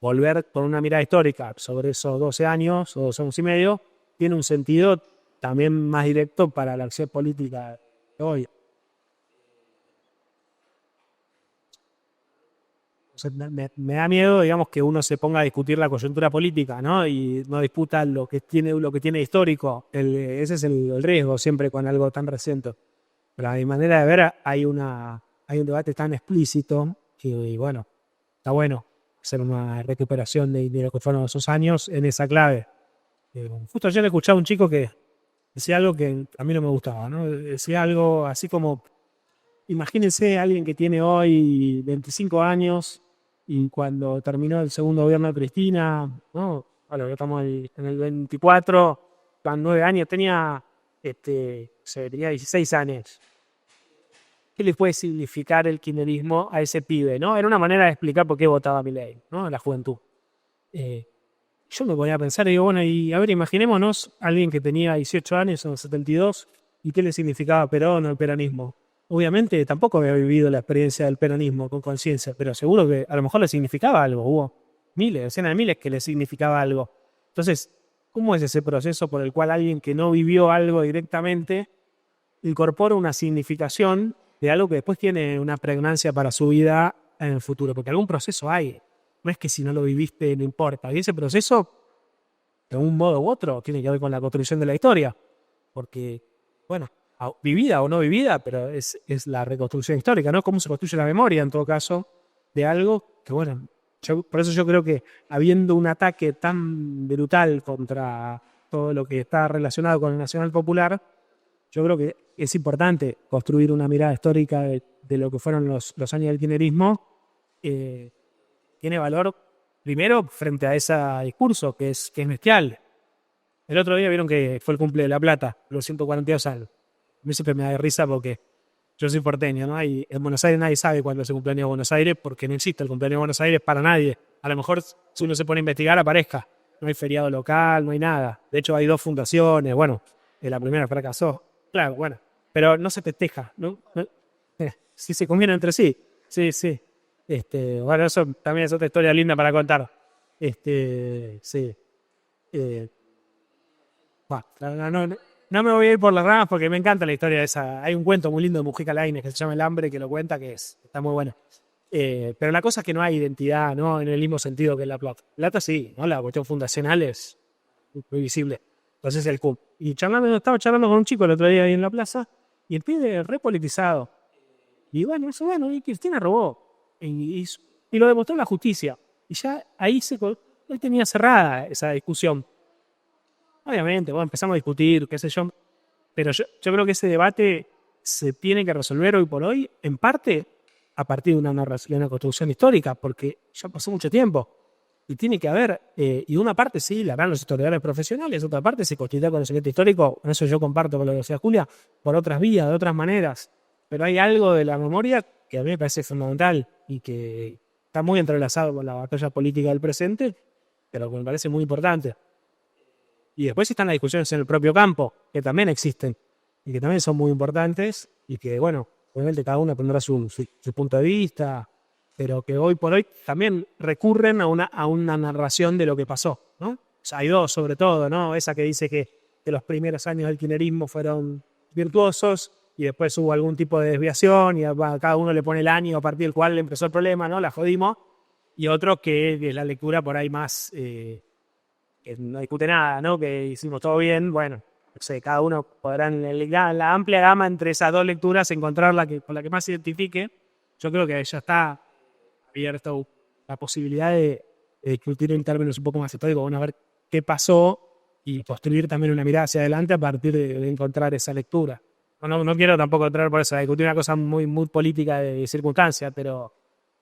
Speaker 3: volver con una mirada histórica sobre esos 12 años o 12 años y medio tiene un sentido también más directo para la acción política de hoy. O sea, me da miedo, digamos, que uno se ponga a discutir la coyuntura política, ¿no? Y no disputa lo que tiene histórico. Ese es el riesgo siempre con algo tan reciente. Pero a mi manera de ver hay un debate tan explícito y bueno, está bueno hacer una recuperación de lo que fueron esos años en esa clave. Justo ayer le escuchaba a un chico que decía algo que a mí no me gustaba, ¿no? Decía algo así como, imagínense a alguien que tiene hoy 25 años y cuando terminó el segundo gobierno de Cristina, ¿no? Ahora estamos en el 24, con 9 años, tenía 16 años. ¿Qué le puede significar el kirchnerismo a ese pibe, ¿no? Era una manera de explicar por qué votaba Milei, ¿no? En la juventud. Yo me ponía a pensar y digo, bueno, y a ver, imaginémonos a alguien que tenía 18 años o 72 y qué le significaba Perón o el peronismo. Obviamente tampoco había vivido la experiencia del peronismo con conciencia, pero seguro que a lo mejor le significaba algo. Hubo miles, decenas de miles que le significaba algo. Entonces, ¿cómo es ese proceso por el cual alguien que no vivió algo directamente incorpora una significación de algo que después tiene una pregnancia para su vida en el futuro? Porque algún proceso hay. No es que si no lo viviste no importa. Y ese proceso, de un modo u otro, tiene que ver con la construcción de la historia. Porque, bueno, vivida o no vivida, pero es la reconstrucción histórica, ¿no? Cómo se construye la memoria, en todo caso, de algo que, bueno, por eso yo creo que habiendo un ataque tan brutal contra todo lo que está relacionado con el Nacional Popular, yo creo que es importante construir una mirada histórica de lo que fueron los años del kirchnerismo. Tiene valor, primero, frente a ese discurso que es bestial. El otro día vieron que fue el cumple de La Plata, los 142 años. A mí siempre me da risa porque yo soy porteño, ¿no? Y en Buenos Aires nadie sabe cuándo es el cumpleaños de Buenos Aires porque no existe el cumpleaños de Buenos Aires para nadie. A lo mejor si uno se pone a investigar aparezca. No hay feriado local, no hay nada. De hecho hay 2 fundaciones, bueno, la primera fracasó. Claro, bueno, pero no se festeja, ¿no? Sí se conviene entre sí. Sí, sí. Bueno, eso también es otra historia linda para contar. Sí. No me voy a ir por las ramas porque me encanta la historia de esa. Hay un cuento muy lindo de Mujica Lainez que se llama El hambre, que lo cuenta, que está muy bueno. Pero la cosa es que no hay identidad, ¿no? En el mismo sentido que La Plata. Plata sí, ¿no? La cuestión fundacional es muy visible. Entonces el CUM. Y estaba charlando con un chico el otro día ahí en la plaza y el pibe repolitizado. Y bueno, y Cristina robó. Y lo demostró la justicia. Y ya ahí él tenía cerrada esa discusión. Obviamente, bueno, empezamos a discutir, qué sé yo. Pero yo creo que ese debate se tiene que resolver hoy por hoy, en parte, a partir de una narración, de una construcción histórica, porque ya pasó mucho tiempo. Y tiene que haber, y una parte sí, la harán los historiadores profesionales, otra parte se constituirá conocimiento histórico, en eso yo comparto con lo que decía Julia, por otras vías, de otras maneras. Pero hay algo de la memoria que a mí me parece fundamental y que está muy entrelazado con la batalla política del presente, pero que me parece muy importante. Y después están las discusiones en el propio campo, que también existen y que también son muy importantes y que, bueno, obviamente cada uno tendrá su punto de vista, pero que hoy por hoy también recurren a una narración de lo que pasó, ¿no? O sea, hay 2 sobre todo, ¿no? Esa que dice que los primeros años del kirchnerismo fueron virtuosos y después hubo algún tipo de desviación y a cada uno le pone el año a partir del cual empezó el problema, ¿no? La jodimos. Y otro que es la lectura por ahí más, que no discute nada, ¿no? Que hicimos todo bien, bueno, no sé, cada uno podrá en la amplia gama entre esas 2 lecturas encontrar con la que más se identifique. Yo creo que ya está abierto la posibilidad de discutir en términos un poco más históricos, bueno, a ver qué pasó y construir también una mirada hacia adelante a partir de encontrar esa lectura. No quiero tampoco entrar por eso, a discutir una cosa muy, muy política de circunstancia, pero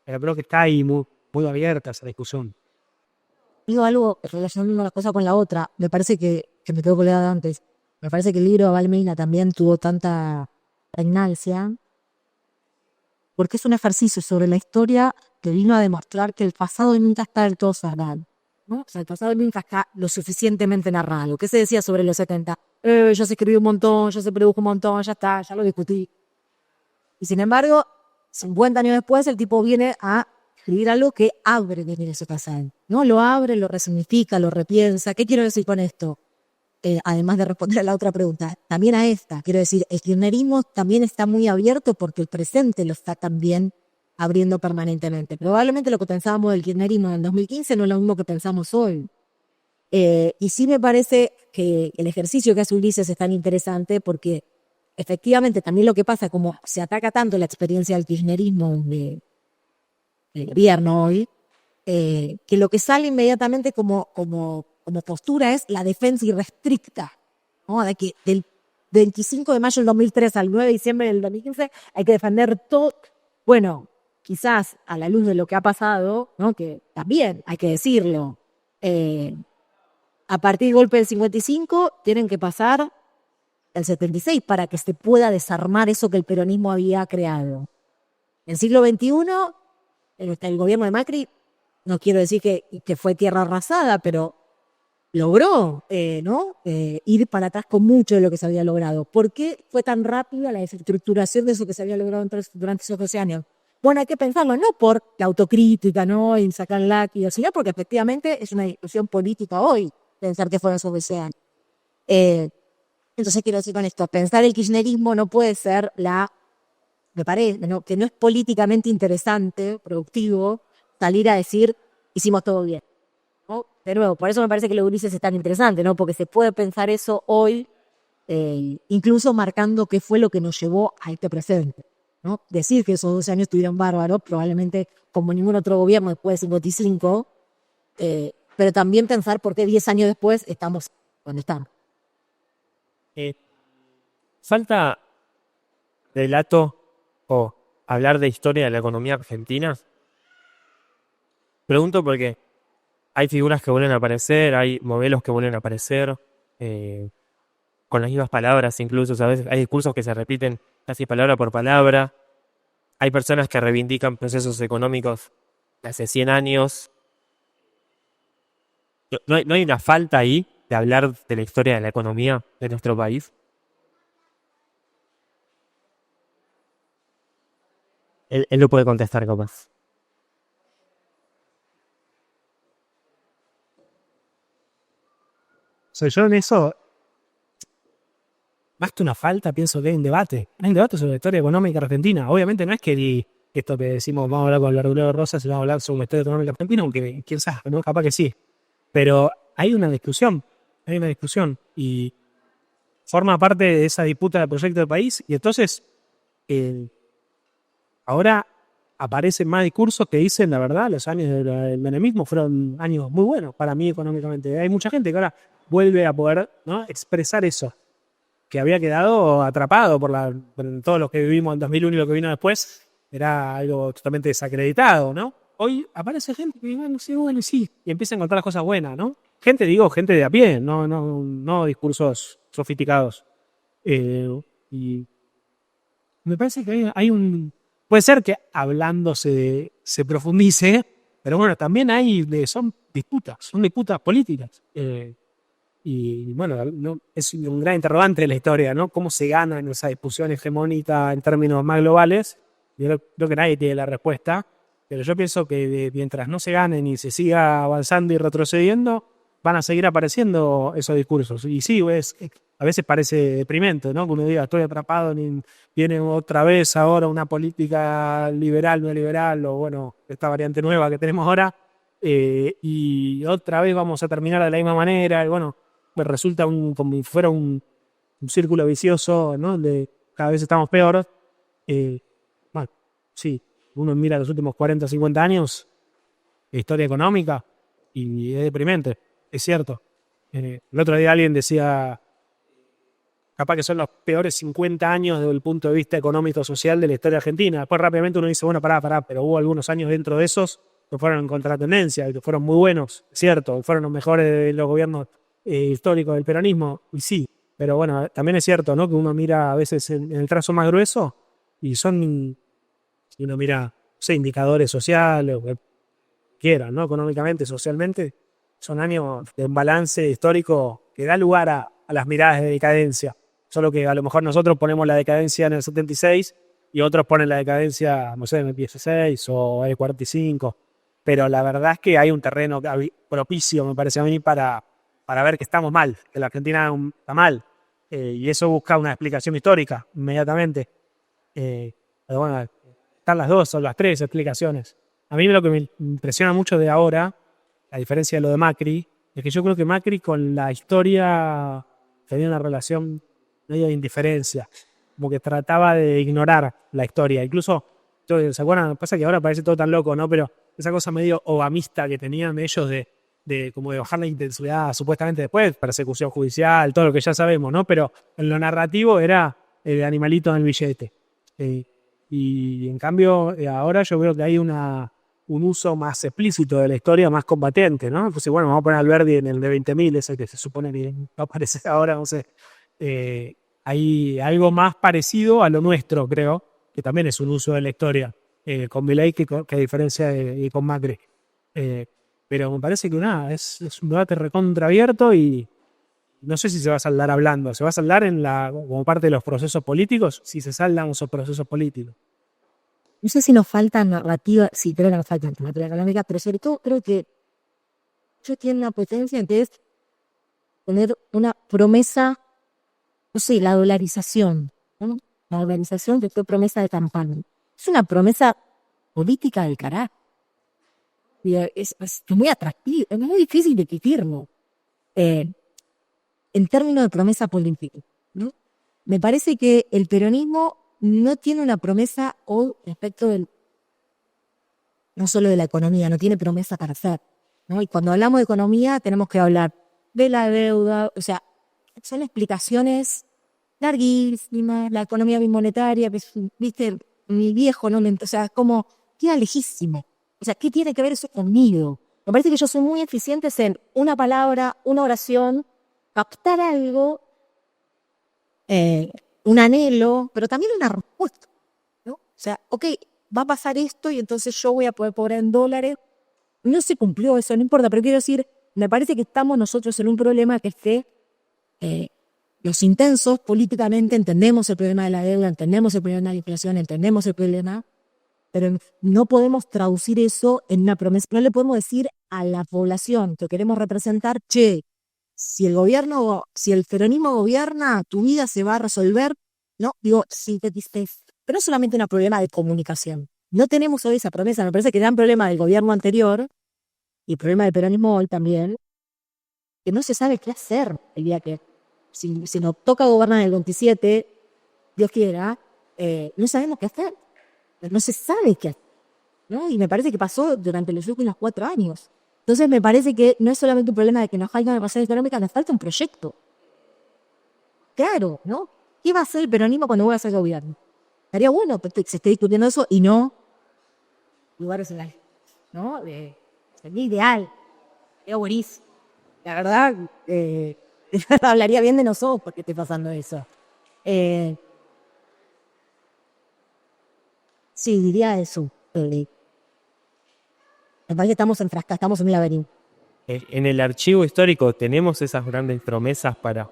Speaker 3: creo que está ahí muy, muy abierta esa discusión.
Speaker 2: Digo algo relacionando una cosa con la otra. Me parece que me quedó colgada antes. Me parece que el libro de Valmina también tuvo tanta pregnancia porque es un ejercicio sobre la historia que vino a demostrar que el pasado nunca está del todo cerrado, ¿no? O sea, el pasado nunca está lo suficientemente narrado. ¿Qué se decía sobre los 70? Ya se escribió un montón, ya se produjo un montón, ya está, ya lo discutí. Y sin embargo, 50 años después, el tipo viene a escribir algo que abre desde ese pasado, ¿no? Lo abre, lo resignifica, lo repiensa. ¿Qué quiero decir con esto? Además de responder a la otra pregunta, también a esta, quiero decir, el kirchnerismo también está muy abierto porque el presente lo está también abriendo permanentemente. Probablemente lo que pensábamos del kirchnerismo en el 2015 no es lo mismo que pensamos hoy. Y sí me parece que el ejercicio que hace Ulises es tan interesante porque efectivamente también lo que pasa, como se ataca tanto la experiencia del kirchnerismo del gobierno hoy, que lo que sale inmediatamente como postura es la defensa irrestricta ¿no? De que del 25 de mayo del 2003 al 9 de diciembre del 2015 hay que defender todo. Bueno, quizás a la luz de lo que ha pasado, ¿no? Que también hay que decirlo, a partir del golpe del 55 tienen que pasar el 76 para que se pueda desarmar eso que el peronismo había creado. En el siglo XXI, el gobierno de Macri, no quiero decir que fue tierra arrasada, pero logró ¿no? Ir para atrás con mucho de lo que se había logrado. ¿Por qué fue tan rápida la desestructuración de eso que se había logrado durante esos 12 años? Bueno, hay que pensarlo, no por la autocrítica, ¿no? Y sacar láquido, sino porque efectivamente es una discusión política hoy pensar que fueron esos 12 años. Entonces quiero decir con esto, pensar el kirchnerismo no puede ser me parece, ¿no? Que no es políticamente interesante, productivo, salir a decir, hicimos todo bien, ¿no? De nuevo, por eso me parece que lo de Ulises es tan interesante, ¿no? Porque se puede pensar eso hoy, incluso marcando qué fue lo que nos llevó a este presente, ¿no? Decir que esos 12 años estuvieron bárbaros, probablemente como ningún otro gobierno después de 55, pero también pensar por qué 10 años después estamos donde estamos.
Speaker 1: ¿Falta relato o hablar de historia de la economía argentina? Pregunto porque hay figuras que vuelven a aparecer, hay modelos que vuelven a aparecer, con las mismas palabras incluso, ¿sabes? Hay discursos que se repiten casi palabra por palabra. Hay personas que reivindican procesos económicos de hace 100 años. ¿No hay una falta ahí de hablar de la historia de la economía de nuestro país? Él lo puede contestar, capaz.
Speaker 3: Soy yo en eso, más que una falta, pienso que hay un debate. Hay un debate sobre la historia económica argentina. Obviamente no es que esto que decimos, vamos a hablar con Verdulero Rosas y vamos a hablar sobre la historia económica argentina, aunque quién sabe, ¿no? Capaz que sí. Pero hay una discusión, y forma parte de esa disputa del proyecto de país. Y entonces, ahora aparecen más discursos que dicen, la verdad, los años del menemismo fueron años muy buenos para mí económicamente. Hay mucha gente que ahora vuelve a poder, ¿no? expresar eso, que había quedado atrapado por todo lo que vivimos en 2001 y lo que vino después, era algo totalmente desacreditado, ¿no? Hoy aparece gente que, bueno, sí, y empieza a encontrar las cosas buenas, ¿no? Gente de a pie, no discursos sofisticados. Y me parece que hay un... Puede ser que hablando se profundice, pero bueno, también son disputas políticas. Y bueno, es un gran interrogante de la historia, ¿no? ¿Cómo se gana en esa discusión hegemónica en términos más globales? Yo creo que nadie tiene la respuesta, pero yo pienso que mientras no se ganen y se siga avanzando y retrocediendo, van a seguir apareciendo esos discursos. Y sí, a veces parece deprimente, ¿no? Que uno diga, estoy atrapado, viene otra vez ahora una política liberal, neoliberal, o bueno, esta variante nueva que tenemos ahora, y otra vez vamos a terminar de la misma manera, y bueno, me resulta como si fuera un círculo vicioso, ¿no? De cada vez estamos peor. Bueno, sí, uno mira los últimos 40, 50 años, historia económica, y es deprimente, es cierto. El otro día alguien decía, capaz que son los peores 50 años desde el punto de vista económico-social de la historia argentina. Después rápidamente uno dice, bueno, pará, pero hubo algunos años dentro de esos que fueron en contratendencia, que fueron muy buenos, es cierto, fueron los mejores de los gobiernos históricos del peronismo, y sí, pero bueno, también es cierto, ¿no? Que uno mira a veces en el trazo más grueso y si uno mira, no sé, indicadores sociales, o que quieran, ¿no? Económicamente, socialmente, son años de un balance histórico que da lugar a las miradas de decadencia. Solo que a lo mejor nosotros ponemos la decadencia en el 76 y otros ponen la decadencia, no sé, en el 16 o en el 45. Pero la verdad es que hay un terreno propicio, me parece a mí, para ver que estamos mal, que la Argentina está mal. Y eso busca una explicación histórica inmediatamente. Pero bueno, están las dos o las tres explicaciones. A mí lo que me impresiona mucho de ahora, a diferencia de lo de Macri, es que yo creo que Macri con la historia tenía una relación medio de indiferencia, como que trataba de ignorar la historia. Incluso, ¿se acuerdan? Pasa que ahora parece todo tan loco, ¿no? Pero esa cosa medio obamista que tenían ellos de como de bajar la intensidad supuestamente después, persecución judicial, todo lo que ya sabemos, ¿no? Pero en lo narrativo era el animalito en el billete. Y en cambio, ahora yo veo que hay un uso más explícito de la historia, más combatiente, ¿no? Pues bueno, vamos a poner a Alberdi en el de 20.000, ese que se supone que va a aparecer ahora, no sé. Hay algo más parecido a lo nuestro, creo, que también es un uso de la historia, con Milei que a diferencia de con Macri. Pero me parece que nada, es un debate recontraabierto y no sé si se va a saldar hablando. ¿Se va a saldar como parte de los procesos políticos? Si se saldan esos procesos políticos.
Speaker 2: No sé si nos falta narrativa, sí, creo que nos falta narrativa económica, pero sobre todo creo que yo tiene una potencia que es tener una promesa, no sé, la dolarización, ¿no? La dolarización que fue promesa de campaña. Es una promesa política del carajo. Y es muy atractivo, es muy difícil de quitarlo. En términos de promesa política, ¿no? Me parece que el peronismo no tiene una promesa hoy respecto no solo de la economía, no tiene promesa para hacer, ¿no? Y cuando hablamos de economía tenemos que hablar de la deuda, o sea, son explicaciones larguísimas, la economía bimonetaria, viste, mi viejo, ¿no? O sea, como queda lejísimo. O sea, ¿qué tiene que ver eso conmigo? Me parece que yo soy muy eficiente en una palabra, una oración, captar algo, un anhelo, pero también una respuesta, ¿no? O sea, ok, va a pasar esto y entonces yo voy a poder cobrar en dólares. No se cumplió eso, no importa, pero quiero decir, me parece que estamos nosotros en un problema que es que los intensos políticamente entendemos el problema de la deuda, entendemos el problema de la inflación, entendemos el problema, pero no podemos traducir eso en una promesa. No le podemos decir a la población que queremos representar, che, si el peronismo gobierna, tu vida se va a resolver, ¿no? Digo, sí, pero no es solamente un problema de comunicación. No tenemos hoy esa promesa. Me parece que el gran problema del gobierno anterior y el problema del peronismo hoy también, que no se sabe qué hacer el día que, si nos toca gobernar en el 27, Dios quiera, no sabemos qué hacer. No se sabe qué hacer, ¿no? Y me parece que pasó durante los últimos 4 años. Entonces me parece que no es solamente un problema de que nos falta una relación económica, nos falta un proyecto. Claro, ¿no? ¿Qué va a hacer el peronismo cuando vuelva a ser gobierno? Estaría bueno que se esté discutiendo eso y no lugares en la, ¿no? Sería ideal. Sería buenísimo. La verdad, hablaría bien de nosotros porque esté pasando eso. Sí, diría eso. Me parece que estamos enfrascados, estamos en un laberinto.
Speaker 1: En el archivo histórico tenemos esas grandes promesas para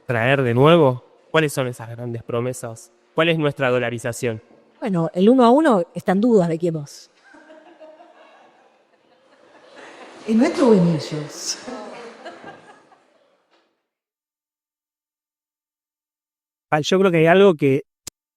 Speaker 1: traer de nuevo. ¿Cuáles son esas grandes promesas? ¿Cuál es nuestra dolarización?
Speaker 2: Bueno, el 1 a 1 está en dudas de quién vos. ¿En nuestro o en ellos?
Speaker 3: Yo creo que hay algo que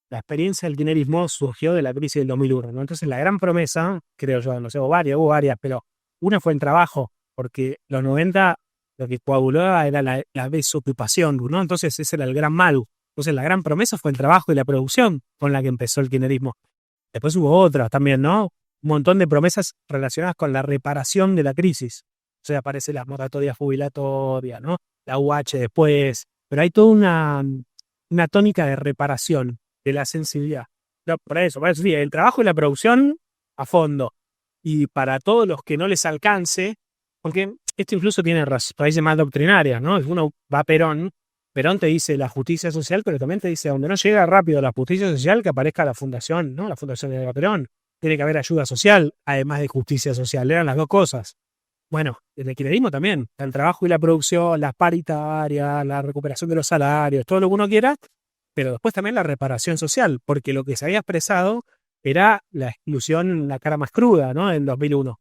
Speaker 3: la experiencia del kirchnerismo surgió de la crisis del 2001, ¿no? Entonces la gran promesa, creo yo, no sé, hubo varias, pero una fue el trabajo, porque los 90 lo que coagulaba era la desocupación, ¿no? Entonces ese era el gran mal. Entonces la gran promesa fue el trabajo y la producción con la que empezó el kirchnerismo. Después hubo otras también, ¿no? Un montón de promesas relacionadas con la reparación de la crisis. O sea, aparece la moratoria jubilatoria, ¿no? La UH después, pero hay toda una tónica de reparación de la sensibilidad. No, por eso sí, el trabajo y la producción a fondo. Y para todos los que no les alcance, porque esto incluso tiene raíces más doctrinarias, ¿no? Uno va a Perón te dice la justicia social, pero también te dice, donde no llega rápido la justicia social, que aparezca la fundación, ¿no? La fundación de Perón. Tiene que haber ayuda social, además de justicia social. Eran las dos cosas. Bueno, en el kirchnerismo también. El trabajo y la producción, las paritarias, la recuperación de los salarios, todo lo que uno quiera, pero después también la reparación social, porque lo que se había expresado era la exclusión, la cara más cruda, ¿no? En 2001.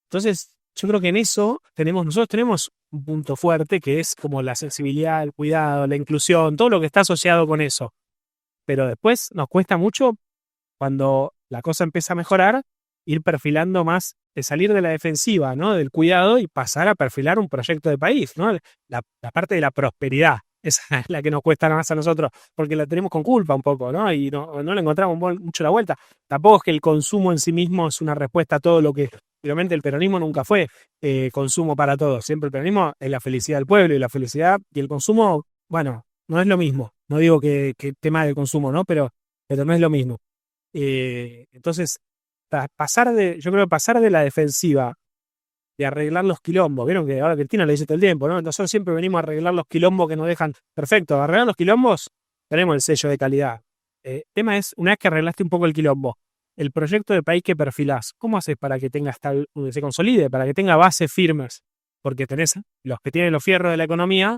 Speaker 3: Entonces, yo creo que en eso nosotros tenemos un punto fuerte que es como la sensibilidad, el cuidado, la inclusión, todo lo que está asociado con eso. Pero después nos cuesta mucho cuando la cosa empieza a mejorar, ir perfilando más, de salir de la defensiva, ¿no? Del cuidado y pasar a perfilar un proyecto de país, ¿no? La parte de la prosperidad, Esa es la que nos cuesta más a nosotros, porque la tenemos con culpa un poco, ¿no? Y no le encontramos mucho la vuelta. Tampoco es que el consumo en sí mismo es una respuesta a todo lo que... Realmente el peronismo nunca fue consumo para todos. Siempre el peronismo es la felicidad del pueblo y la felicidad y el consumo, bueno, no es lo mismo. No digo que tema del consumo, ¿no? Pero no es lo mismo. Entonces, yo creo que pasar de la defensiva de arreglar los quilombos. Vieron que ahora Cristina le dice todo el tiempo, ¿no? Nosotros siempre venimos a arreglar los quilombos que nos dejan. Perfecto, arreglar los quilombos, tenemos el sello de calidad. El tema es, una vez que arreglaste un poco el quilombo, el proyecto de país que perfilás, ¿cómo haces para que se consolide, para que tenga bases firmes? Porque tenés los que tienen los fierros de la economía,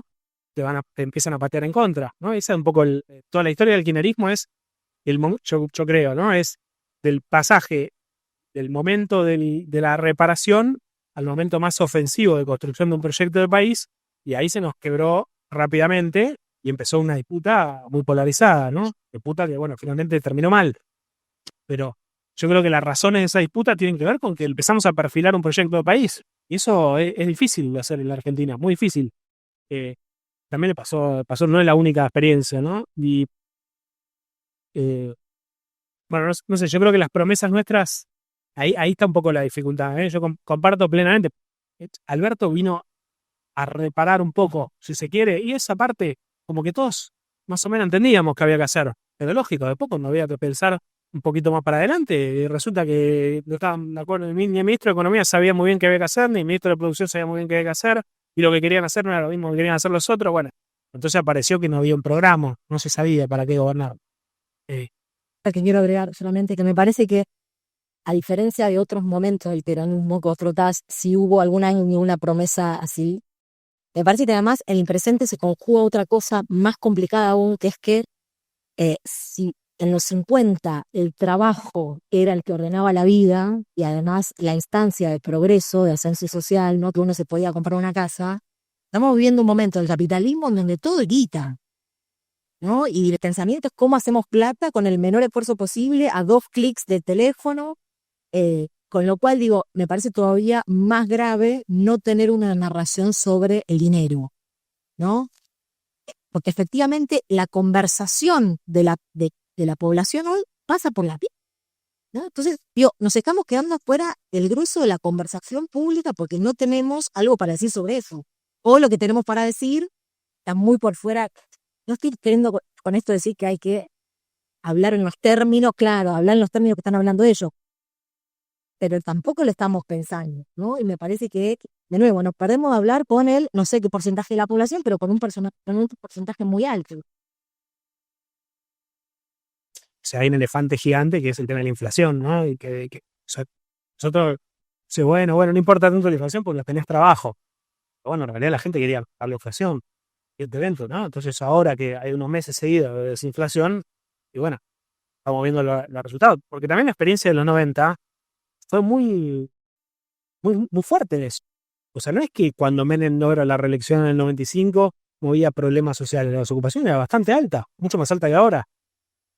Speaker 3: te empiezan a patear en contra, ¿no? Esa es un poco toda la historia del kirchnerismo es, yo creo, ¿no? Es del pasaje del momento de la reparación al momento más ofensivo de construcción de un proyecto de país, y ahí se nos quebró rápidamente y empezó una disputa muy polarizada, ¿no? Disputa que, bueno, finalmente terminó mal. Pero yo creo que las razones de esa disputa tienen que ver con que empezamos a perfilar un proyecto de país. Y eso es difícil de hacer en la Argentina, muy difícil. También le pasó, no es la única experiencia, ¿no? Y, bueno, no sé, yo creo que las promesas nuestras, ahí está un poco la dificultad, ¿eh? Yo comparto plenamente. Alberto vino a reparar un poco, si se quiere, y esa parte, como que todos más o menos entendíamos que había que hacer. Pero lógico, de poco no había que pensar un poquito más para adelante, y resulta que no estaban de acuerdo, ni el ministro de Economía sabía muy bien qué había que hacer, ni el ministro de Producción sabía muy bien qué había que hacer, y lo que querían hacer no era lo mismo que querían hacer los otros. Bueno, entonces apareció que no había un programa, no se sabía para qué gobernar.
Speaker 2: Que quiero agregar solamente que me parece que, a diferencia de otros momentos del peronismo que vos trotás, si hubo algún año una promesa así, me parece que además en el presente se conjuga otra cosa más complicada aún, que es que si en los 50 el trabajo era el que ordenaba la vida y además la instancia de progreso, de ascenso social, ¿no? Que uno se podía comprar una casa, estamos viviendo un momento del capitalismo en donde todo es guita, ¿no? Y el pensamiento es cómo hacemos plata con el menor esfuerzo posible a 2 clics del teléfono, con lo cual digo, me parece todavía más grave no tener una narración sobre el dinero, ¿no? Porque efectivamente la conversación de la población hoy pasa por la piel, ¿no? Entonces, digo, nos estamos quedando fuera del grueso de la conversación pública porque no tenemos algo para decir sobre eso. O lo que tenemos para decir está muy por fuera. No estoy queriendo con esto decir que hay que hablar en los términos, claro, hablar en los términos que están hablando ellos, pero tampoco lo estamos pensando, ¿no? Y me parece que, de nuevo, nos perdemos de hablar con el, no sé qué porcentaje de la población, pero con un porcentaje muy alto.
Speaker 3: O sea, hay un elefante gigante que es el tema de la inflación, ¿no? Y o sea, nosotros, bueno, no importa tanto la inflación porque tenés trabajo. Pero bueno, en realidad la gente quería bajar la inflación y este evento, ¿no? Entonces ahora que hay unos meses seguidos de desinflación, y bueno, estamos viendo los resultados. Porque también la experiencia de los 90 fue muy fuerte en eso. O sea, no es que cuando Menem logra la reelección en el 95 movía problemas sociales. La desocupación era bastante alta, mucho más alta que ahora.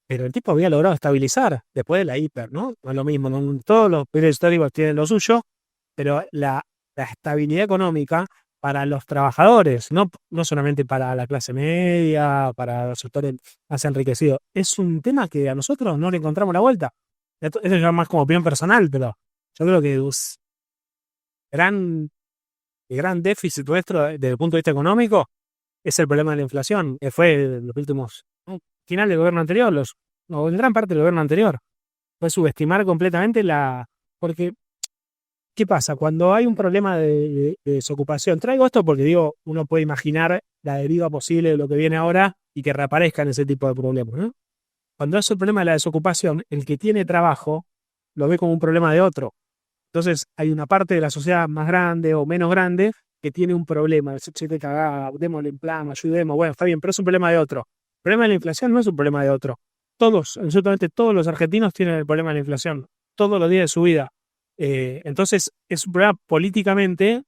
Speaker 3: Pero el tipo había logrado estabilizar después de la hiper, ¿no? No es lo mismo, ¿no? Todos los periodos históricos tienen lo suyo, pero la estabilidad económica para los trabajadores, no solamente para la clase media, para los sectores más enriquecidos, es un tema que a nosotros no le encontramos la vuelta. Eso ya más como opinión personal, pero yo creo que el gran déficit nuestro desde el punto de vista económico es el problema de la inflación, que fue los últimos, final del gobierno anterior, o en gran parte del gobierno anterior, fue subestimar completamente porque, ¿qué pasa? Cuando hay un problema de desocupación, traigo esto porque digo, uno puede imaginar la deriva posible de lo que viene ahora y que reaparezcan ese tipo de problemas, ¿no? Cuando es el problema de la desocupación, el que tiene trabajo lo ve como un problema de otro. Entonces hay una parte de la sociedad más grande o menos grande que tiene un problema. Si te cagás, démosle en plan, ayudemos, bueno, está bien, pero es un problema de otro. El problema de la inflación no es un problema de otro. Absolutamente todos los argentinos tienen el problema de la inflación, todos los días de su vida. Entonces es un problema políticamente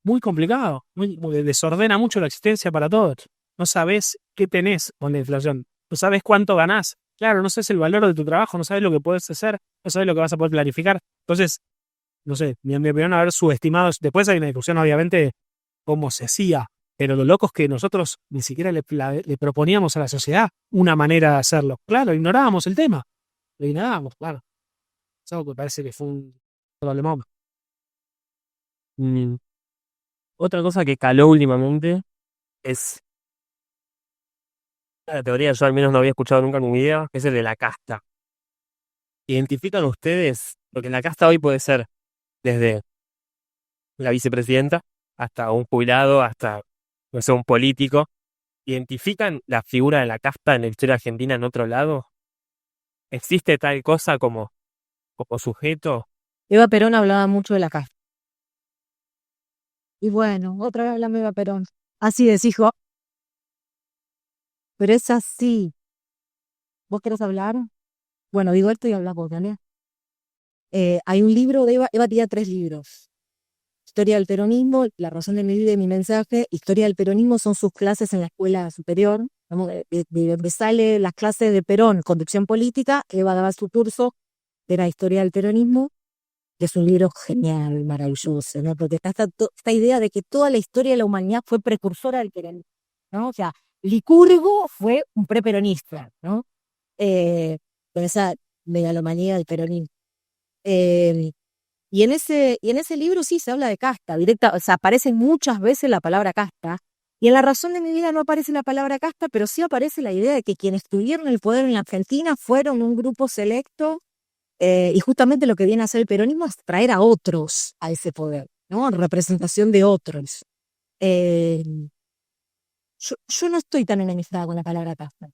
Speaker 3: muy complicado, desordena mucho la existencia para todos. No sabes qué tenés con la inflación, no sabes cuánto ganás. Claro, no sabes el valor de tu trabajo, no sabes lo que puedes hacer, no sabes lo que vas a poder planificar. Entonces, no sé, en mi opinión, haber subestimado. Después hay una discusión, obviamente, cómo se hacía, Pero lo loco es que nosotros ni siquiera le proponíamos a la sociedad una manera de hacerlo. Claro, ignorábamos el tema. Lo ignorábamos, claro. Eso me parece que fue un problemón.
Speaker 1: Mm. Otra cosa que caló últimamente es una teoría que yo al menos no había escuchado nunca en mi vida, que es el de la casta. ¿Identifican ustedes? Porque la casta hoy puede ser desde la vicepresidenta hasta un jubilado, hasta, no sé, un político. ¿Identifican la figura de la casta en la historia argentina en otro lado? ¿Existe tal cosa como sujeto?
Speaker 2: Eva Perón hablaba mucho de la casta. Y bueno, otra vez hablame de Eva Perón. Así es, hijo. Pero es así. ¿Vos querés hablar? Bueno, digo esto y habla vos, ¿vale? Hay un libro de Eva. Eva tenía 3 libros. Historia del peronismo, La razón de mi vida y mi mensaje. Historia del peronismo son sus clases en la escuela superior. De donde sale las clases de Perón, conducción política. Eva daba su curso, era Historia del peronismo, que es un libro genial, maravilloso, ¿no? Porque está esta idea de que toda la historia de la humanidad fue precursora del peronismo, ¿no? O sea, Licurgo fue un preperonista, ¿no? Con esa megalomanía del peronismo. Eh, y en ese libro sí se habla de casta, directa, o sea, aparece muchas veces la palabra casta, y en La razón de mi vida no aparece la palabra casta, pero sí aparece la idea de que quienes tuvieron el poder en la Argentina fueron un grupo selecto, y justamente lo que viene a hacer el peronismo es traer a otros a ese poder, ¿no? Representación de otros. Eh, yo no estoy tan enemistada con la palabra casta.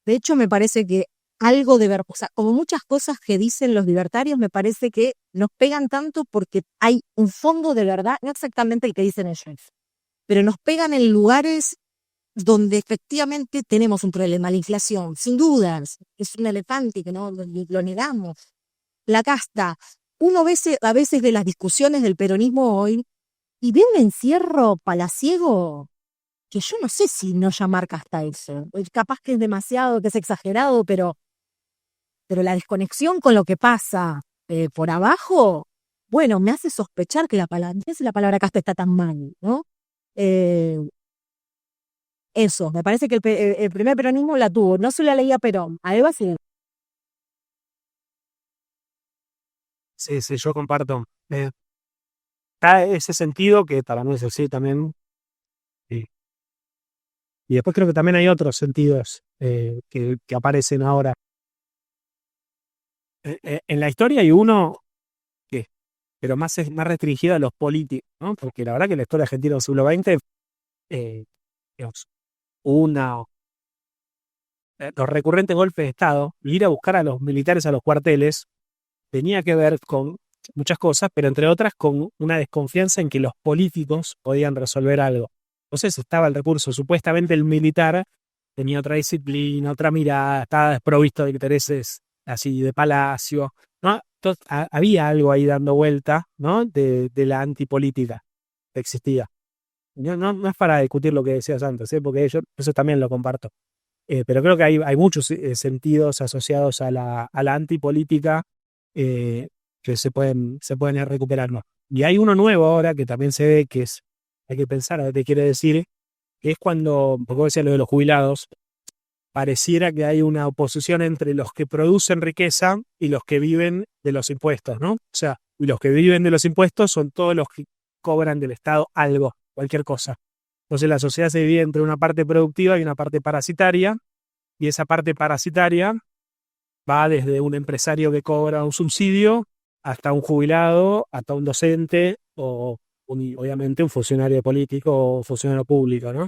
Speaker 2: De hecho, me parece que algo de ver, o sea, como muchas cosas que dicen los libertarios, me parece que nos pegan tanto porque hay un fondo de verdad, no exactamente el que dicen ellos, pero nos pegan en lugares donde efectivamente tenemos un problema, la inflación, sin dudas, es un elefante que no lo negamos. La casta, uno ve a veces de las discusiones del peronismo hoy y ve un encierro palaciego que yo no sé si no llamar casta eso. Capaz que es demasiado, que es exagerado, pero la desconexión con lo que pasa por abajo, bueno, me hace sospechar que no sé si la palabra casta está tan mal, ¿no? Eh, Eso, me parece que el primer peronismo la tuvo, no se la leía Perón, a Eva sí.
Speaker 3: Sí, sí, yo comparto. Está ese sentido que para mí es así también. Y, y después creo que también hay otros sentidos que aparecen ahora. En la historia hay uno que, pero más es más restringido a los políticos, ¿no? Porque la verdad que la historia argentina del siglo XX, digamos, una, los recurrentes golpes de Estado, ir a buscar a los militares a los cuarteles, tenía que ver con muchas cosas, pero entre otras con una desconfianza en que los políticos podían resolver algo. Entonces estaba el recurso, supuestamente el militar tenía otra disciplina, otra mirada, estaba desprovisto de intereses así de palacio, ¿no? Entonces, había algo ahí dando vuelta, ¿no? De la antipolítica que existía. No es para discutir lo que decías antes, porque yo eso también lo comparto. Pero creo que hay muchos sentidos asociados a la antipolítica que se pueden ir recuperando. Y hay uno nuevo ahora que también se ve que hay que pensar a ver qué quiere decir, que es cuando, porque vos decías lo de los jubilados, pareciera que hay una oposición entre los que producen riqueza y los que viven de los impuestos, ¿no? O sea, y los que viven de los impuestos son todos los que cobran del Estado algo, cualquier cosa. Entonces la sociedad se divide entre una parte productiva y una parte parasitaria, y esa parte parasitaria va desde un empresario que cobra un subsidio hasta un jubilado, hasta un docente o obviamente un funcionario político o funcionario público, ¿no?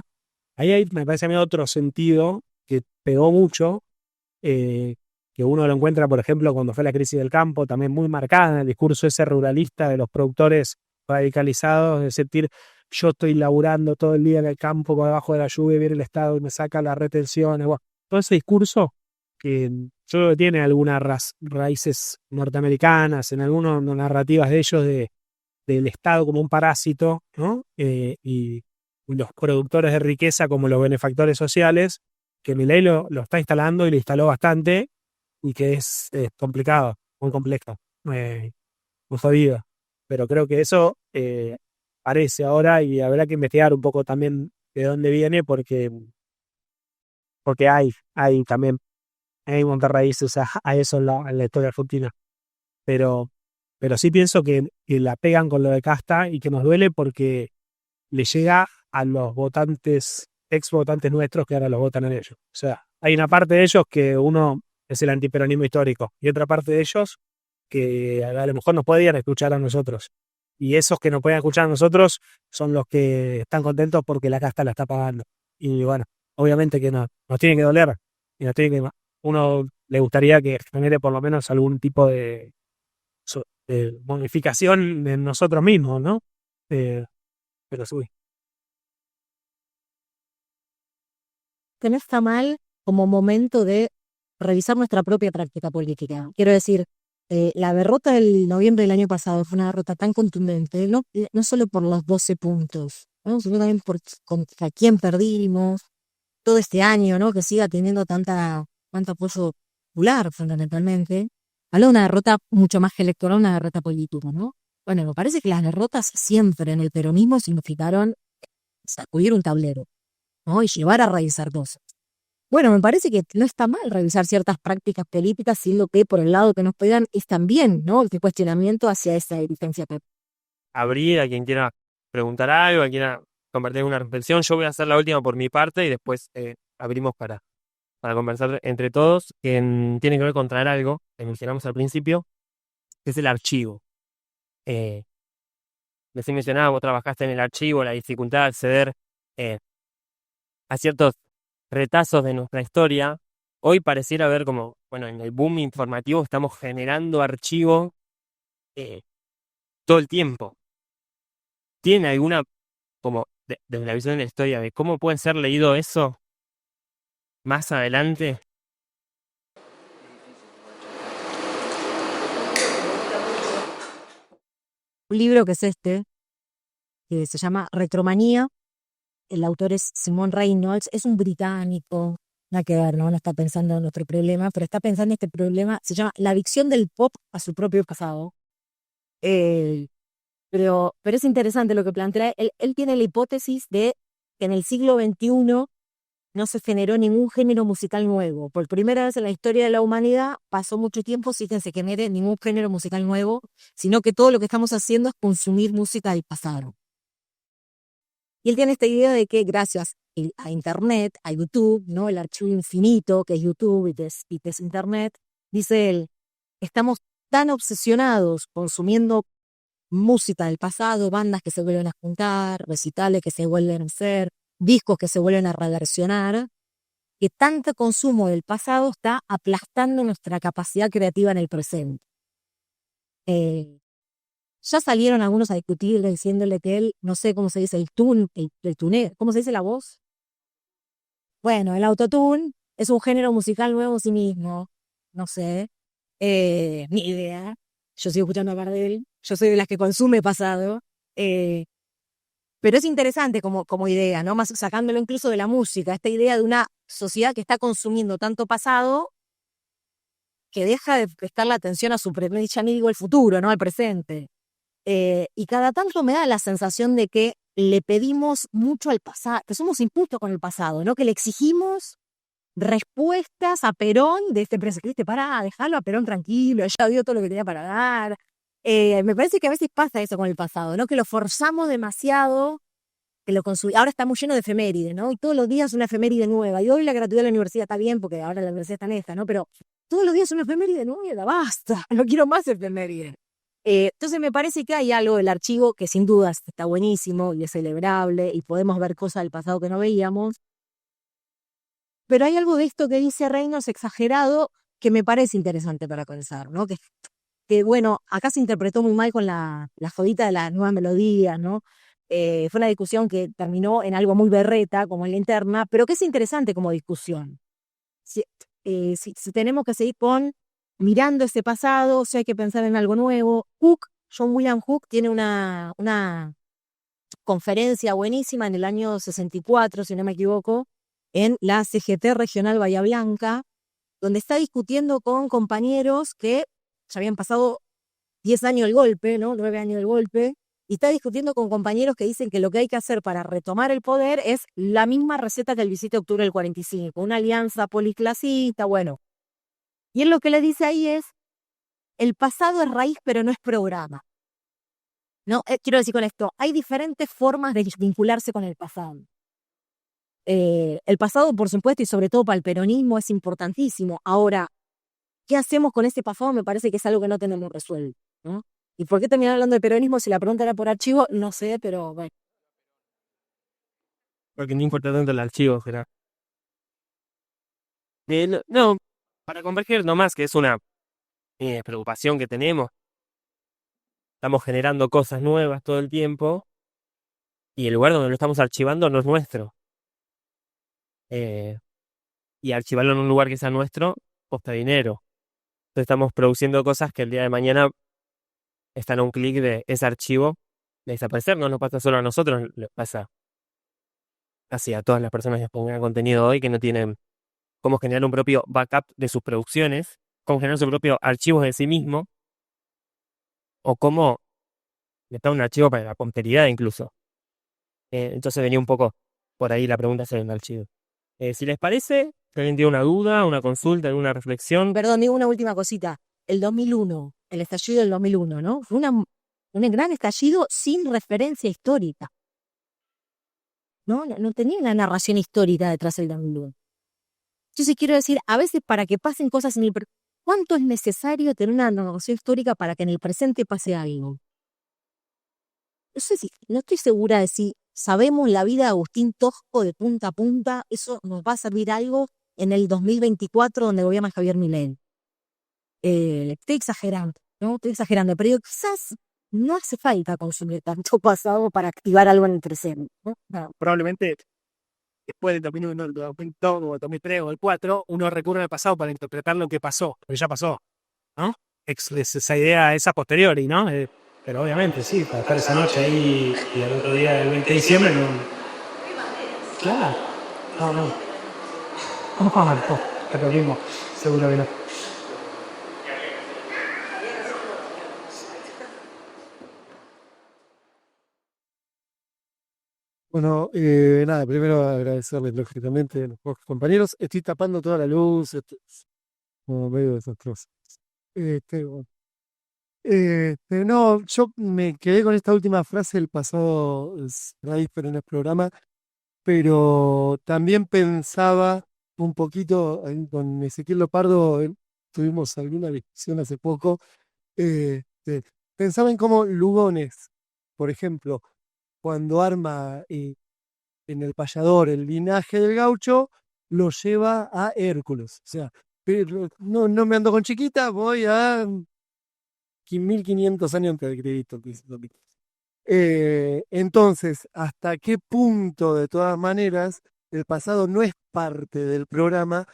Speaker 3: Ahí hay, me parece a mí, otro sentido que pegó mucho, que uno lo encuentra, por ejemplo, cuando fue la crisis del campo, también muy marcada en el discurso ese ruralista de los productores radicalizados, es decir, yo estoy laburando todo el día en el campo por debajo de la lluvia, viene el Estado y me saca las retenciones. Bueno, todo ese discurso que yo creo que tiene algunas raíces norteamericanas, en algunas narrativas de ellos del Estado como un parásito, ¿no? Y los productores de riqueza como los benefactores sociales, que Milei lo está instalando y lo instaló bastante, y que es complicado, muy complejo, muy jodido. Pero creo que eso parece ahora, y habrá que investigar un poco también de dónde viene, porque hay también, hay un montón de raíces a eso en la historia argentina. Pero, pero sí pienso que la pegan con lo de Casta y que nos duele porque le llega a los votantes, ex votantes nuestros que ahora los votan en ellos. O sea, hay una parte de ellos que uno es el antiperonismo histórico y otra parte de ellos que a lo mejor nos podían escuchar a nosotros. Y esos que nos pueden escuchar a nosotros son los que están contentos porque la casta la está pagando. Y bueno, obviamente que nos tiene que doler. Y nos tiene que, uno le gustaría que genere por lo menos algún tipo de modificación en nosotros mismos, ¿no? Pero sí.
Speaker 2: Que no está mal como momento de revisar nuestra propia práctica política. Quiero decir, la derrota del noviembre del año pasado fue una derrota tan contundente, no solo por los 12 puntos, ¿no? Sino también por contra quién perdimos, todo este año, ¿no? Que siga teniendo tanto apoyo popular, fundamentalmente. Habla de una derrota mucho más que electoral, una derrota política, ¿no? Bueno, me parece que las derrotas siempre en el peronismo significaron sacudir un tablero, ¿no? Y llevar a revisar cosas. Bueno, me parece que no está mal revisar ciertas prácticas políticas, siendo que por el lado que nos pegan es también, ¿no? El cuestionamiento hacia esa dirigencia.
Speaker 1: Abrir a quien quiera preguntar algo, a quien quiera compartir una reflexión. Yo voy a hacer la última por mi parte y después abrimos para conversar entre todos, que tiene que ver con traer algo que mencionamos al principio, que es el archivo. Recién mencionaba, vos trabajaste en el archivo, la dificultad de acceder a ciertos retazos de nuestra historia. Hoy pareciera haber como, bueno, en el boom informativo estamos generando archivo todo el tiempo. ¿Tiene alguna, como, desde la visión de la historia, de cómo puede ser leído eso más adelante?
Speaker 2: Un libro que es este, que se llama Retromanía. El autor es Simon Reynolds, es un británico, nada que ver, ¿no? No está pensando en nuestro problema, pero está pensando en este problema, se llama La adicción del pop a su propio pasado. Pero es interesante lo que plantea. Él tiene la hipótesis de que en el siglo XXI no se generó ningún género musical nuevo. Por primera vez en la historia de la humanidad pasó mucho tiempo sin que se genere ningún género musical nuevo, sino que todo lo que estamos haciendo es consumir música del pasado. Y él tiene esta idea de que gracias a Internet, a YouTube, ¿no? El archivo infinito que es YouTube y es Internet, dice él, estamos tan obsesionados consumiendo música del pasado, bandas que se vuelven a juntar, recitales que se vuelven a hacer, discos que se vuelven a reversionar, que tanto consumo del pasado está aplastando nuestra capacidad creativa en el presente. Ya salieron algunos a discutir diciéndole que él, no sé cómo se dice, el tuné, ¿cómo se dice la voz? Bueno, el autotune es un género musical nuevo en sí mismo, no sé, ni idea. Yo sigo escuchando hablar de él, yo soy de las que consume pasado, pero es interesante como idea, ¿no? Más sacándolo incluso de la música, esta idea de una sociedad que está consumiendo tanto pasado que deja de prestar la atención a su presente, ya ni digo el futuro, ¿no? Al presente. Y cada tanto me da la sensación de que le pedimos mucho al pasado, que somos injustos con el pasado, ¿no? Que le exigimos respuestas a Perón de este presidente, pará, déjalo a Perón tranquilo, ella dio todo lo que tenía para dar. Me parece que a veces pasa eso con el pasado, ¿no? Que lo forzamos demasiado, que lo consumimos. Ahora estamos llenos de efemérides, ¿no? Y todos los días una efeméride nueva. Y hoy la gratuidad de la universidad está bien, porque ahora la universidad está en esta, ¿no? Pero todos los días una efeméride nueva, basta, no quiero más efemérides. Entonces me parece que hay algo del archivo que sin dudas está buenísimo y es celebrable y podemos ver cosas del pasado que no veíamos, pero hay algo de esto que dice Reynolds exagerado que me parece interesante para pensar, ¿no? Que bueno, acá se interpretó muy mal con la jodita de las nuevas melodías, ¿no? Fue una discusión que terminó en algo muy berreta, como en la interna, pero que es interesante como discusión. Si tenemos que seguir mirando ese pasado, si hay que pensar en algo nuevo. John William Hooke tiene una conferencia buenísima en el año 64, si no me equivoco, en la CGT Regional Bahía Blanca, donde está discutiendo con compañeros que ya habían pasado 10 años del golpe, ¿no? 9 años del golpe, y está discutiendo con compañeros que dicen que lo que hay que hacer para retomar el poder es la misma receta que el 17 de octubre del 45, una alianza policlasista, bueno. Y él lo que le dice ahí es, el pasado es raíz pero no es programa. ¿No? Quiero decir con esto, hay diferentes formas de vincularse con el pasado. El pasado, por supuesto, y sobre todo para el peronismo, es importantísimo. Ahora, ¿qué hacemos con ese pasado? Me parece que es algo que no tenemos resuelto, ¿no? ¿Y por qué terminar hablando de peronismo? Si la pregunta era por archivo, no sé, pero bueno.
Speaker 1: Porque no importa tanto el archivo, será. No, para converger nomás, que es una preocupación que tenemos. Estamos generando cosas nuevas todo el tiempo y el lugar donde lo estamos archivando no es nuestro. Y archivarlo en un lugar que sea nuestro cuesta dinero. Entonces estamos produciendo cosas que el día de mañana están a un clic de ese archivo de desaparecer. No nos pasa solo a nosotros, le pasa casi a todas las personas que pongan contenido hoy que no tienen cómo generar un propio backup de sus producciones, cómo generar su propio archivo de sí mismo, o cómo meter un archivo para la posteridad incluso. Entonces venía un poco por ahí la pregunta sobre el archivo. Si les parece, si alguien tiene una duda, una consulta, alguna reflexión.
Speaker 2: Perdón, digo una última cosita. El 2001, el estallido del 2001, ¿no? Fue un gran estallido sin referencia histórica. No tenía una narración histórica detrás del 2001. Entonces quiero decir, a veces para que pasen cosas en el ¿cuánto es necesario tener una narración histórica para que en el presente pase algo? No estoy segura de si sabemos la vida de Agustín Tosco de punta a punta, eso nos va a servir algo en el 2024 donde gobierna Javier Milei. Estoy exagerando, ¿no? Estoy exagerando, pero quizás no hace falta consumir tanto pasado para activar algo en el presente, ¿no?
Speaker 3: Probablemente después del 2001, el 2002, o el 2003 o el 2004, uno recurre al pasado para interpretar lo que pasó, porque ya pasó, ¿no? Es esa idea, esa posteriori, ¿no? Pero obviamente, sí, para estar esa noche ahí y el otro día del 20 de diciembre, no. Claro, no. Es lo mismo, seguro que no.
Speaker 4: Bueno, nada, primero agradecerles lógicamente a los compañeros. Estoy tapando toda la luz, es como medio desastroso. Bueno, no, yo me quedé con esta última frase, el pasado es raíz, pero no es programa, pero también pensaba un poquito con Ezequiel Lopardo, tuvimos alguna discusión hace poco, pensaba en cómo Lugones, por ejemplo, cuando arma en el payador el linaje del gaucho, lo lleva a Hércules. O sea, pero no me ando con chiquita, voy a 1500 años antes de Cristo. Entonces, ¿hasta qué punto, de todas maneras, el pasado no es parte del programa?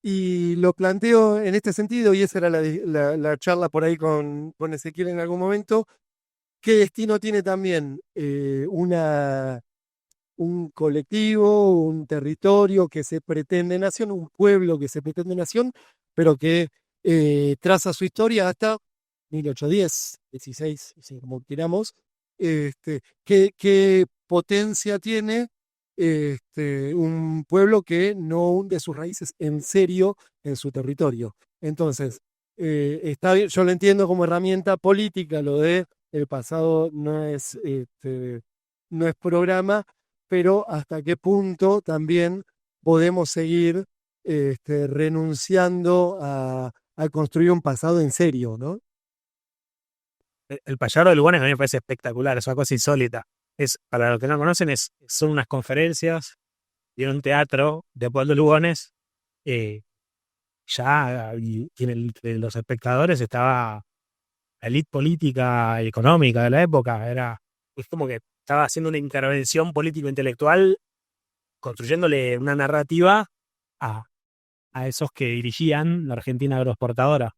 Speaker 4: Y lo planteo en este sentido, y esa era la charla por ahí con Ezequiel en algún momento. ¿Qué destino tiene también un colectivo, un territorio que se pretende nación, un pueblo que se pretende nación, pero que traza su historia hasta 1810, 16, como queramos? ¿Qué potencia tiene un pueblo que no hunde sus raíces en serio en su territorio? Entonces, está bien, yo lo entiendo como herramienta política, lo de el pasado no es programa, pero hasta qué punto también podemos seguir renunciando a construir un pasado en serio, ¿no?
Speaker 3: El payador de Lugones a mí me parece espectacular, es una cosa insólita. Para los que no conocen, son unas conferencias y un teatro de Pueblo Lugones. Entre los espectadores estaba la élite política y económica de la época. Es como que estaba haciendo una intervención político-intelectual, construyéndole una narrativa a, a esos que dirigían la Argentina agroexportadora.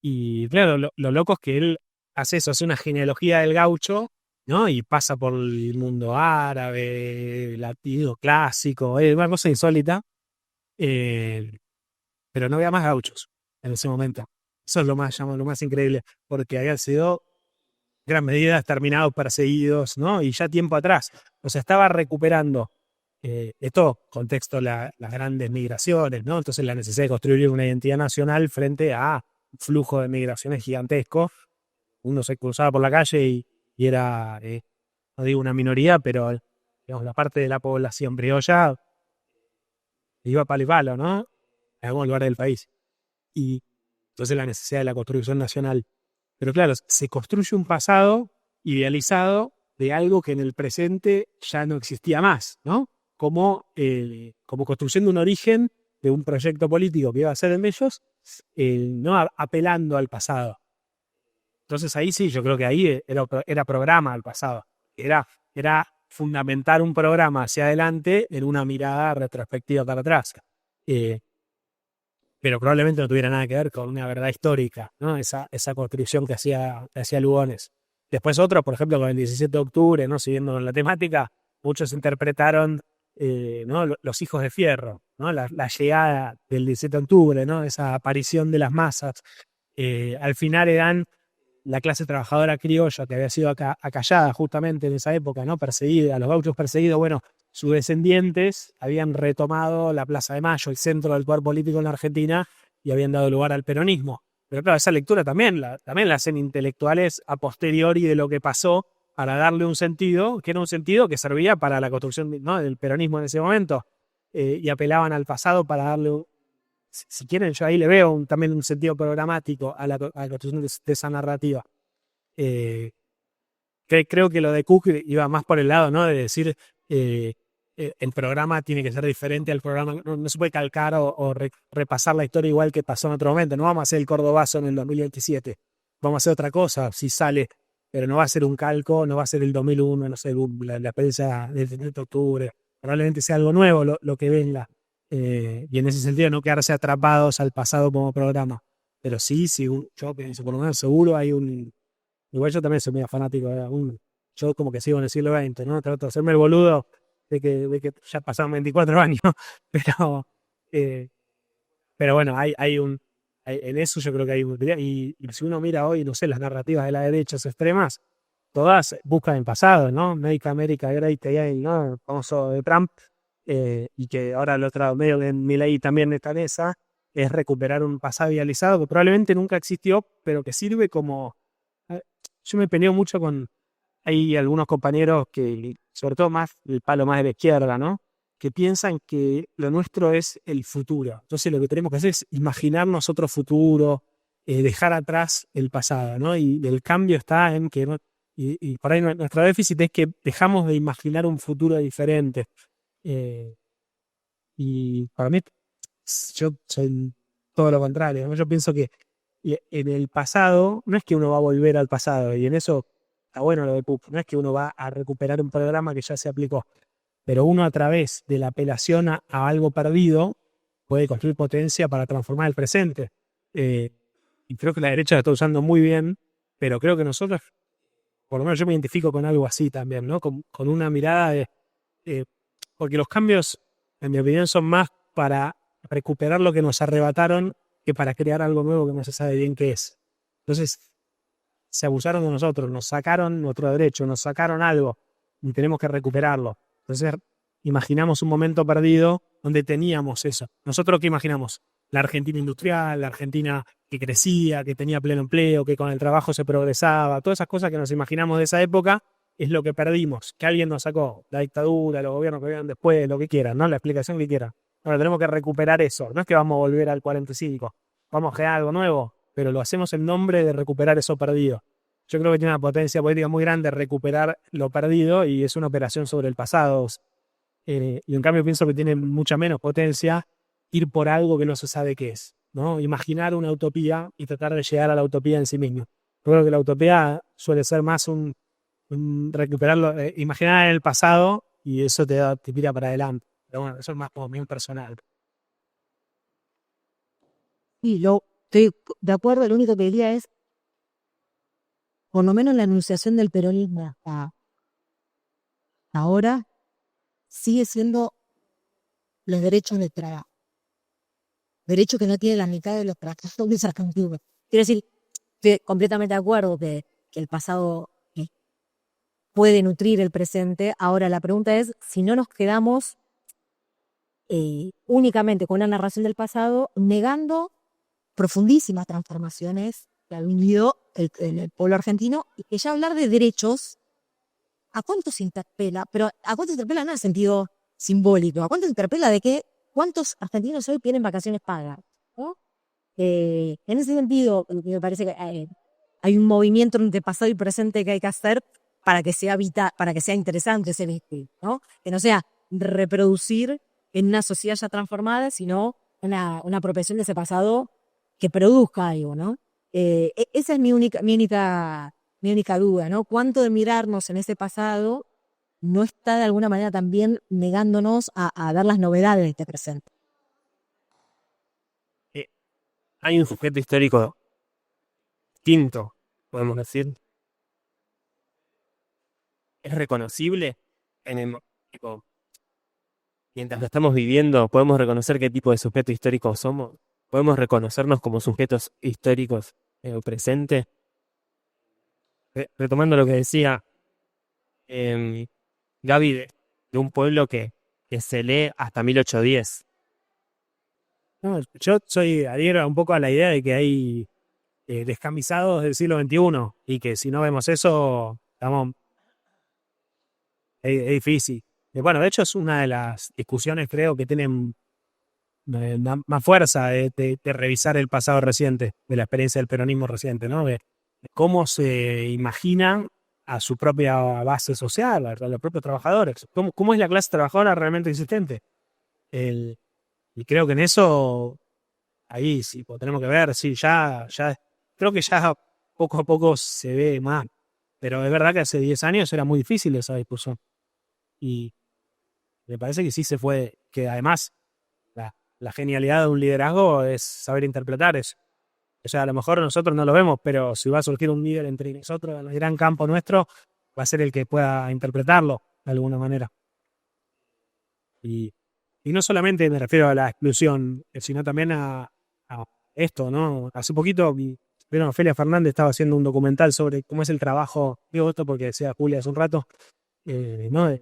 Speaker 3: Y claro, lo loco es que él hace eso, hace una genealogía del gaucho, ¿no? Y pasa por el mundo árabe, latino, clásico, una cosa insólita. Pero no había más gauchos en ese momento. Eso es lo más increíble, porque habían sido gran medida exterminados, perseguidos, ¿no? Y ya tiempo atrás. O sea, estaba recuperando, esto contexto las grandes migraciones, ¿no? Entonces la necesidad de construir una identidad nacional frente a un flujo de migraciones gigantesco. Uno se cruzaba por la calle y era, no digo una minoría, pero digamos, la parte de la población criolla iba palo y palo, ¿no? En algún lugar del país. Y entonces la necesidad de la construcción nacional. Pero claro, se construye un pasado idealizado de algo que en el presente ya no existía más, ¿no? Como construyendo un origen de un proyecto político que iba a ser en ellos, no apelando al pasado. Entonces ahí sí, yo creo que ahí era programa al pasado. Era fundamentar un programa hacia adelante en una mirada retrospectiva para atrás. Pero probablemente no tuviera nada que ver con una verdad histórica, ¿no? Esa construcción que hacía Lugones. Después otros, por ejemplo, con el 17 de octubre, ¿no? Siguiendo con la temática, muchos interpretaron, ¿no? Los hijos de fierro, ¿no? La llegada del 17 de octubre, ¿no? Esa aparición de las masas. Al final eran la clase trabajadora criolla que había sido acallada justamente en esa época, ¿no? Perseguida, los gauchos perseguidos, bueno, sus descendientes habían retomado la Plaza de Mayo, el centro del poder político en la Argentina, y habían dado lugar al peronismo. Pero claro, esa lectura también la hacen intelectuales a posteriori de lo que pasó para darle un sentido, que era un sentido que servía para la construcción, ¿no? del peronismo en ese momento, y apelaban al pasado para darle si quieren, yo ahí le veo también un sentido programático a la construcción de esa narrativa. Creo que lo de Cook iba más por el lado, ¿no? De decir, el programa tiene que ser diferente al programa, no se puede calcar o repasar la historia igual que pasó en otro momento. No vamos a hacer el Cordobazo en el 2027, vamos a hacer otra cosa, si sale, pero no va a ser un calco, no va a ser el 2001, no sé, la prensa del 17 de octubre, probablemente sea algo nuevo lo que venga. Y en ese sentido no quedarse atrapados al pasado como programa. Pero sí, yo pienso, por lo menos seguro hay igual yo también soy muy fanático yo como que sigo en el siglo XX, ¿no? Trato de hacerme el boludo de que ya pasaron 24 años, pero bueno, en eso yo creo que hay y si uno mira hoy, no sé, las narrativas de la derecha extremas, todas buscan el pasado, ¿no? Make America Great Again, ¿no? El famoso de Trump. Y que ahora el otro medio de Milei también está en esa, es recuperar un pasado idealizado que probablemente nunca existió, pero que sirve como... Yo me peleo mucho hay algunos compañeros que, sobre todo más el palo más de la izquierda, ¿no? Que piensan que lo nuestro es el futuro. Entonces lo que tenemos que hacer es imaginarnos otro futuro, dejar atrás el pasado, ¿no? Y el cambio está en que... Y por ahí nuestro déficit es que dejamos de imaginar un futuro diferente. Y para mí, yo soy todo lo contrario, ¿no? Yo pienso que en el pasado, no es que uno va a volver al pasado, y en eso está bueno lo de PUP, no es que uno va a recuperar un programa que ya se aplicó, pero uno a través de la apelación a algo perdido puede construir potencia para transformar el presente. Y creo que la derecha lo está usando muy bien, pero creo que nosotros, por lo menos yo me identifico con algo así también, ¿no? Con una mirada porque los cambios, en mi opinión, son más para recuperar lo que nos arrebataron que para crear algo nuevo que no se sabe bien qué es. Entonces, se abusaron de nosotros, nos sacaron nuestro derecho, nos sacaron algo y tenemos que recuperarlo. Entonces, imaginamos un momento perdido donde teníamos eso. ¿Nosotros qué imaginamos? La Argentina industrial, la Argentina que crecía, que tenía pleno empleo, que con el trabajo se progresaba, todas esas cosas que nos imaginamos de esa época es lo que perdimos, que alguien nos sacó, la dictadura, los gobiernos que vengan después, lo que quieran, ¿no? La explicación que quieran. Ahora tenemos que recuperar eso, no es que vamos a volver al 45, vamos a crear algo nuevo, pero lo hacemos en nombre de recuperar eso perdido. Yo creo que tiene una potencia política muy grande recuperar lo perdido y es una operación sobre el pasado. Y en cambio pienso que tiene mucha menos potencia ir por algo que no se sabe qué es, ¿no? Imaginar una utopía y tratar de llegar a la utopía en sí mismo. Yo creo que la utopía suele ser más un recuperarlo, imaginar en el pasado y eso te tira para adelante. Pero bueno, eso es más como bien personal.
Speaker 2: Y yo estoy de acuerdo, lo único que diría es, por lo menos la enunciación del peronismo hasta ahora, sigue siendo los derechos de trabajo. Derechos que no tienen la mitad de los trabajadores argentinos. Quiero decir, estoy completamente de acuerdo que el pasado puede nutrir el presente. Ahora la pregunta es si no nos quedamos únicamente con una narración del pasado, negando profundísimas transformaciones que ha vivido el pueblo argentino, y que ya hablar de derechos, ¿a cuántos interpela? Pero ¿a cuántos interpela no en el sentido simbólico? ¿A cuántos interpela de que cuántos argentinos hoy tienen vacaciones pagas? ¿No? En ese sentido, me parece que hay un movimiento entre pasado y presente que hay que hacer para que sea para que sea interesante ese vínculo, ¿no? Que no sea reproducir en una sociedad ya transformada, sino una apropiación de ese pasado que produzca algo, ¿no? Esa es mi única duda, ¿no? ¿Cuánto de mirarnos en ese pasado no está de alguna manera también negándonos a ver las novedades de este presente?
Speaker 1: Hay un sujeto histórico distinto, podemos decir. Es reconocible en el tipo, mientras lo estamos viviendo, podemos reconocer qué tipo de sujeto histórico somos. Podemos reconocernos como sujetos históricos en el presente. Retomando lo que decía Gaby de un pueblo que se lee hasta 1810.
Speaker 3: No, yo adhiero un poco a la idea de que hay descamisados del siglo XXI y que si no vemos eso, es difícil. Bueno, de hecho es una de las discusiones, creo, que tienen más fuerza de revisar el pasado reciente, de la experiencia del peronismo reciente, ¿no? De cómo se imaginan a su propia base social, a los propios trabajadores. ¿Cómo es la clase trabajadora realmente existente? Y creo que en eso, ahí sí, pues, tenemos que ver, sí, ya, creo que ya poco a poco se ve más. Pero es verdad que hace 10 años era muy difícil esa discusión. Y me parece que sí se fue, que además la genialidad de un liderazgo es saber interpretar eso. O sea, a lo mejor nosotros no lo vemos, pero si va a surgir un líder entre nosotros en el gran campo nuestro, va a ser el que pueda interpretarlo de alguna manera. Y no solamente me refiero a la exclusión, sino también a esto, ¿no? Hace poquito vieron, Ofelia Fernández estaba haciendo un documental sobre cómo es el trabajo, digo esto porque decía Julia hace un rato, ¿no?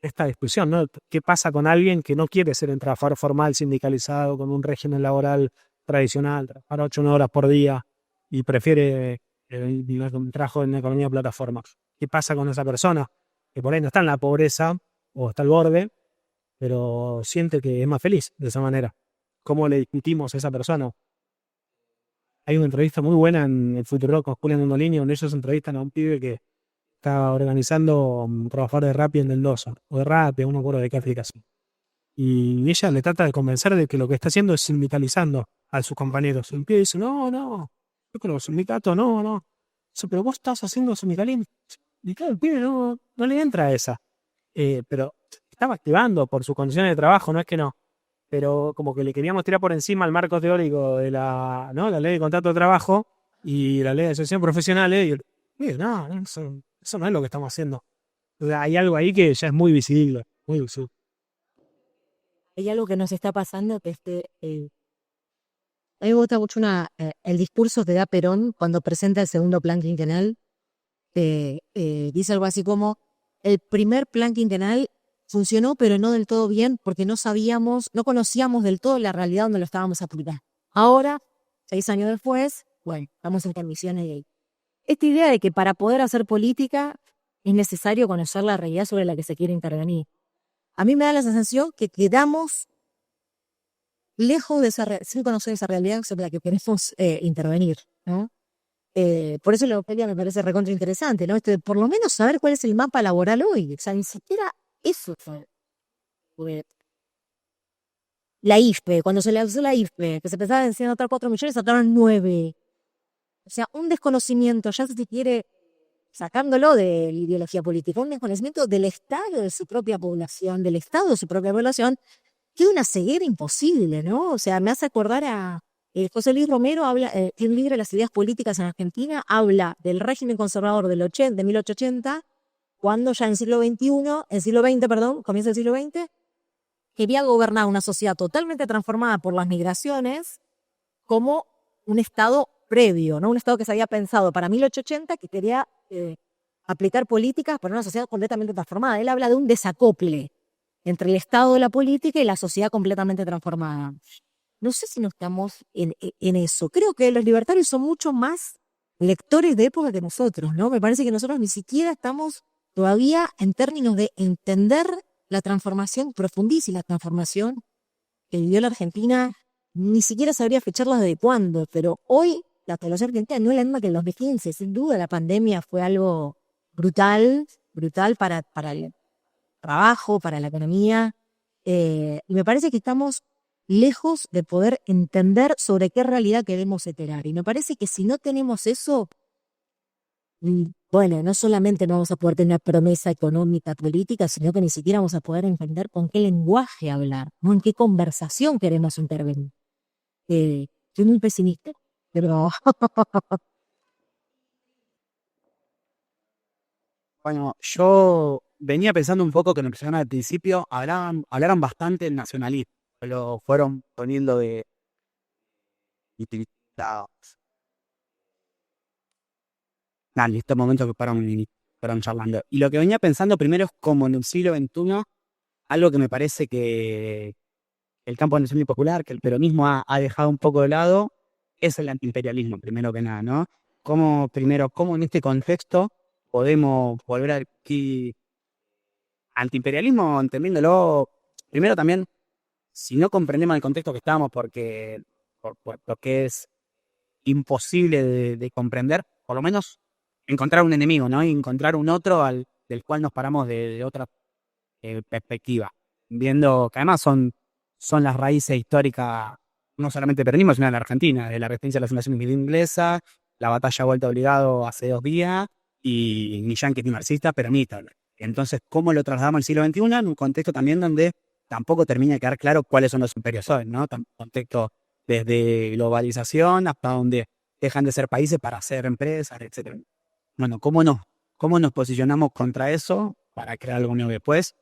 Speaker 3: Esta discusión, ¿no? ¿Qué pasa con alguien que no quiere ser un trabajador formal, sindicalizado, con un régimen laboral tradicional, trabajar 8 horas por día y prefiere un trabajo en economía de plataforma? ¿Qué pasa con esa persona que por ahí no está en la pobreza o está al borde, pero siente que es más feliz de esa manera? ¿Cómo le discutimos a esa persona? Hay una entrevista muy buena en el Futurock con Julián Mondolini, donde ellos entrevistan a un pibe que estaba organizando un trabajador de Rappi en Mendoza, o de Rappi, no me acuerdo de qué aplicación. Y ella le trata de convencer de que lo que está haciendo es sindicalizando a sus compañeros. Y el pibe dice, no, yo creo que sindicato, no. Dice, pero vos estás haciendo sindicalismo. Y claro, el pibe no le entra a esa. Pero estaba activando por sus condiciones de trabajo, no es que no. Pero como que le queríamos tirar por encima el marco teórico de la ley de contrato de trabajo y la ley de asociación profesional. Y no, eso no es lo que estamos haciendo. O sea, hay algo ahí que ya es muy visible, muy visible.
Speaker 2: Hay algo que nos está pasando que a mí me gusta mucho el discurso que da Perón cuando presenta el segundo plan quinquenal. Dice algo así como, el primer plan quinquenal funcionó, pero no del todo bien, porque no conocíamos del todo la realidad donde lo estábamos aplicando. Ahora, 6 años después, bueno, estamos en condiciones de... Esta idea de que para poder hacer política es necesario conocer la realidad sobre la que se quiere intervenir. A mí me da la sensación que quedamos lejos de sin conocer esa realidad sobre la que queremos intervenir, ¿no? Por eso la Ofelia me parece recontra interesante, ¿no? Por lo menos saber cuál es el mapa laboral hoy. O sea, ni siquiera eso fue. La IFE, cuando se lanzó la IFE, que se pensaba en otras 4 millones, sacaron 9. O sea, un desconocimiento, ya si quiere, sacándolo de la ideología política, un desconocimiento del estado de su propia población, que es una ceguera imposible, ¿no? O sea, me hace acordar a José Luis Romero, tiene un libro de las ideas políticas en Argentina, habla del régimen conservador de 1880, cuando ya en comienza el siglo XX, quería gobernar una sociedad totalmente transformada por las migraciones como un estado previo, ¿no? Un estado que se había pensado para 1880, que quería aplicar políticas para una sociedad completamente transformada. Él habla de un desacople entre el Estado de la política y la sociedad completamente transformada. No sé si no estamos en eso. Creo que los libertarios son mucho más lectores de época que nosotros, ¿no? Me parece que nosotros ni siquiera estamos todavía en términos de entender la transformación profundísima, la transformación que vivió la Argentina, ni siquiera sabría fecharla desde cuándo, pero hoy la población argentina no es la misma que en los 2015. Sin duda la pandemia fue algo brutal para el trabajo, para la economía, y me parece que estamos lejos de poder entender sobre qué realidad queremos iterar. Y me parece que si no tenemos eso, bueno, no solamente no vamos a poder tener una promesa económica, política, sino que ni siquiera vamos a poder entender con qué lenguaje hablar, no en qué conversación queremos intervenir. Soy muy pesimista, pero
Speaker 5: Bueno, yo venía pensando un poco que en lo que mencionaron al principio, hablaron bastante del nacionalismo, lo fueron poniendo de utilizados. En estos momentos que fueron charlando. Y lo que venía pensando primero es como en el siglo XXI, algo que me parece que el campo nacional y popular, que el peronismo ha dejado un poco de lado, es el antiimperialismo, primero que nada, ¿no? Cómo en este contexto podemos volver a adquirir antiimperialismo, entendiéndolo, primero también, si no comprendemos el contexto que estamos, porque lo que es imposible de comprender, por lo menos encontrar un enemigo, ¿no? Y encontrar un otro del cual nos paramos de otra perspectiva, viendo que además son las raíces históricas, no solamente del peronismo, sino de la Argentina, de la resistencia a la fundación inglesa, la batalla vuelta obligado hace 2 días, y ni yanquis ni marxistas, peronistas. Entonces, ¿cómo lo trasladamos al siglo XXI? En un contexto también donde tampoco termina de quedar claro cuáles son los imperios hoy, ¿no? Un contexto desde globalización hasta donde dejan de ser países para ser empresas, etc. Bueno, ¿cómo nos posicionamos contra eso para crear algo nuevo después?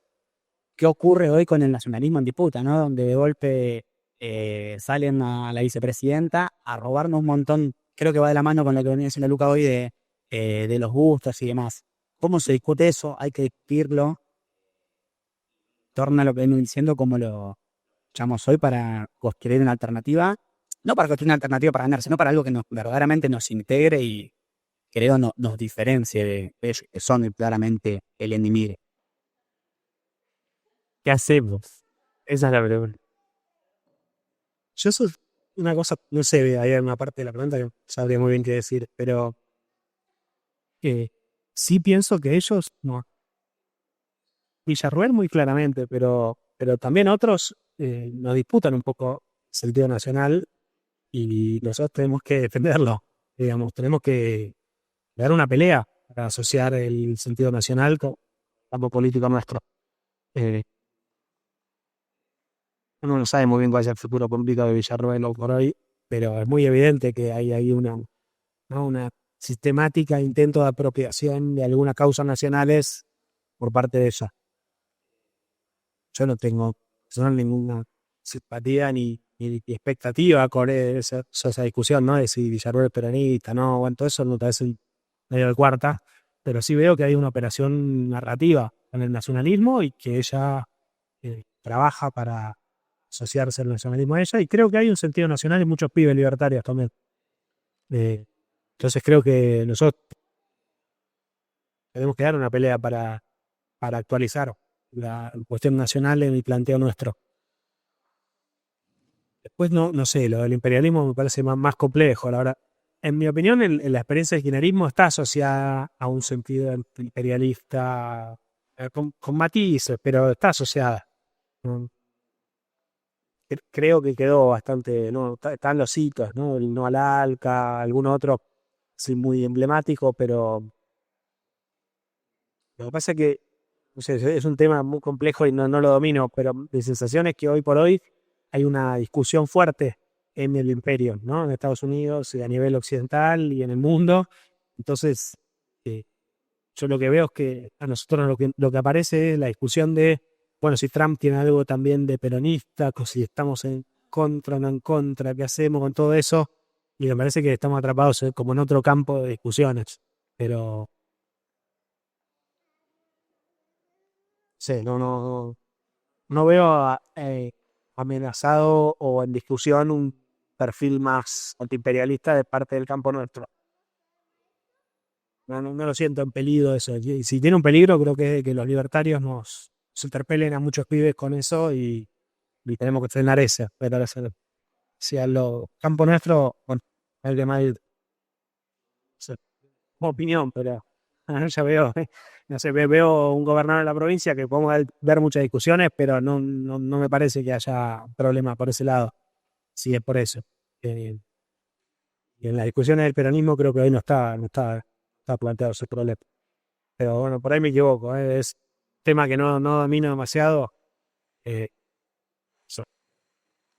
Speaker 5: ¿Qué ocurre hoy con el nacionalismo en disputa, ¿no? Donde de golpe salen a la vicepresidenta a robarnos un montón, creo que va de la mano con lo que venía diciendo Luca hoy de los gustos y demás. ¿Cómo se discute eso? Hay que discutirlo. Torna lo que vengo diciendo, como lo echamos hoy para construir una alternativa. No para construir una alternativa para ganar, sino para algo que verdaderamente nos integre y creo nos diferencie de ellos, que son claramente el enemigo.
Speaker 1: ¿Qué hacemos? Esa es la pregunta.
Speaker 3: Yo soy una cosa, no sé, hay una parte de la pregunta que no sabría muy bien qué decir, pero sí pienso que ellos, no. Villarruel muy claramente, pero también otros nos disputan un poco el sentido nacional y nosotros tenemos que defenderlo. Digamos, tenemos que dar una pelea para asociar el sentido nacional con el campo político nuestro. Uno no sabe muy bien cuál es el futuro político de Villarruel hoy por hoy, pero es muy evidente que hay ahí una sistemática intento de apropiación de algunas causas nacionales por parte de ella. Yo no tengo ninguna simpatía ni expectativa con esa discusión, ¿no? De si Villarruel es peronista, no, bueno, todo eso no te hace medio de cuarta, pero sí veo que hay una operación narrativa en el nacionalismo y que ella trabaja para asociarse al nacionalismo a ella, y creo que hay un sentido nacional en muchos pibes libertarios también. Entonces creo que nosotros tenemos que dar una pelea para actualizar la cuestión nacional en el planteo nuestro. Después no sé, lo del imperialismo me parece más complejo. La verdad, en mi opinión, en la experiencia del kirchnerismo está asociada a un sentido imperialista con matices, pero está asociada. Creo que quedó bastante, ¿no? Están los hitos, ¿no? El no al ALCA, algún otro, sí, muy emblemático, pero lo que pasa es que, no sé, es un tema muy complejo y no lo domino, pero mi sensación es que hoy por hoy hay una discusión fuerte en el imperio, ¿no? En Estados Unidos y a nivel occidental y en el mundo. Entonces, yo lo que veo es que a nosotros lo que aparece es la discusión de, bueno, si Trump tiene algo también de peronista, si estamos en contra o no en contra, ¿qué hacemos con todo eso? Y me parece que estamos atrapados como en otro campo de discusiones. Pero sé, no veo amenazado o en discusión un perfil más antiimperialista de parte del campo nuestro. No lo siento en peligro eso. Y si tiene un peligro, creo que los libertarios nos interpelen a muchos pibes con eso y tenemos que frenar ese. Pero si a los campos nuestros, bueno, el de Madrid, opinión, pero ya veo, no sé, veo un gobernador de la provincia que podemos ver muchas discusiones, pero no me parece que haya problema por ese lado. Sí, es por eso. Y en las discusiones del peronismo creo que hoy no está planteado ese problema. Pero bueno, por ahí me equivoco, es tema que no domino demasiado. Eso.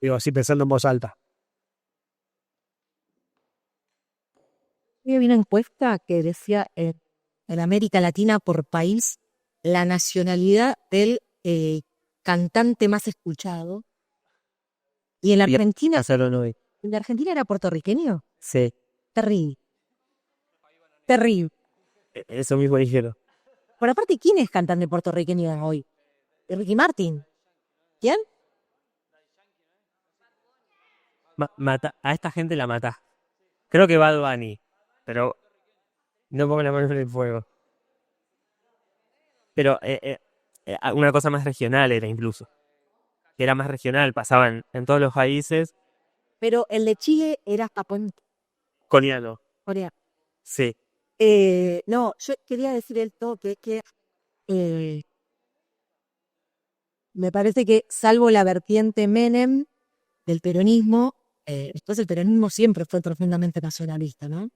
Speaker 3: Digo, así pensando en voz alta.
Speaker 2: Había una encuesta que decía en América Latina por país la nacionalidad del cantante más escuchado. Y en la Argentina, ¿en la Argentina era puertorriqueño?
Speaker 1: Sí,
Speaker 2: Terrible. Terrible.
Speaker 1: eso mismo dijeron.
Speaker 2: Por aparte, ¿quién es cantante puertorriqueño hoy? Ricky Martin. ¿Quién?
Speaker 1: A esta gente la matá. Creo que Bad Bunny, pero no pongo la mano en el fuego. Pero una cosa más regional era incluso. Que era más regional, pasaba en todos los países.
Speaker 2: Pero el de Chile era Japón.
Speaker 1: Coreano.
Speaker 2: Corea.
Speaker 1: Sí.
Speaker 2: No, yo quería decir el toque que me parece que salvo la vertiente Menem del peronismo, después el peronismo siempre fue profundamente nacionalista, ¿no?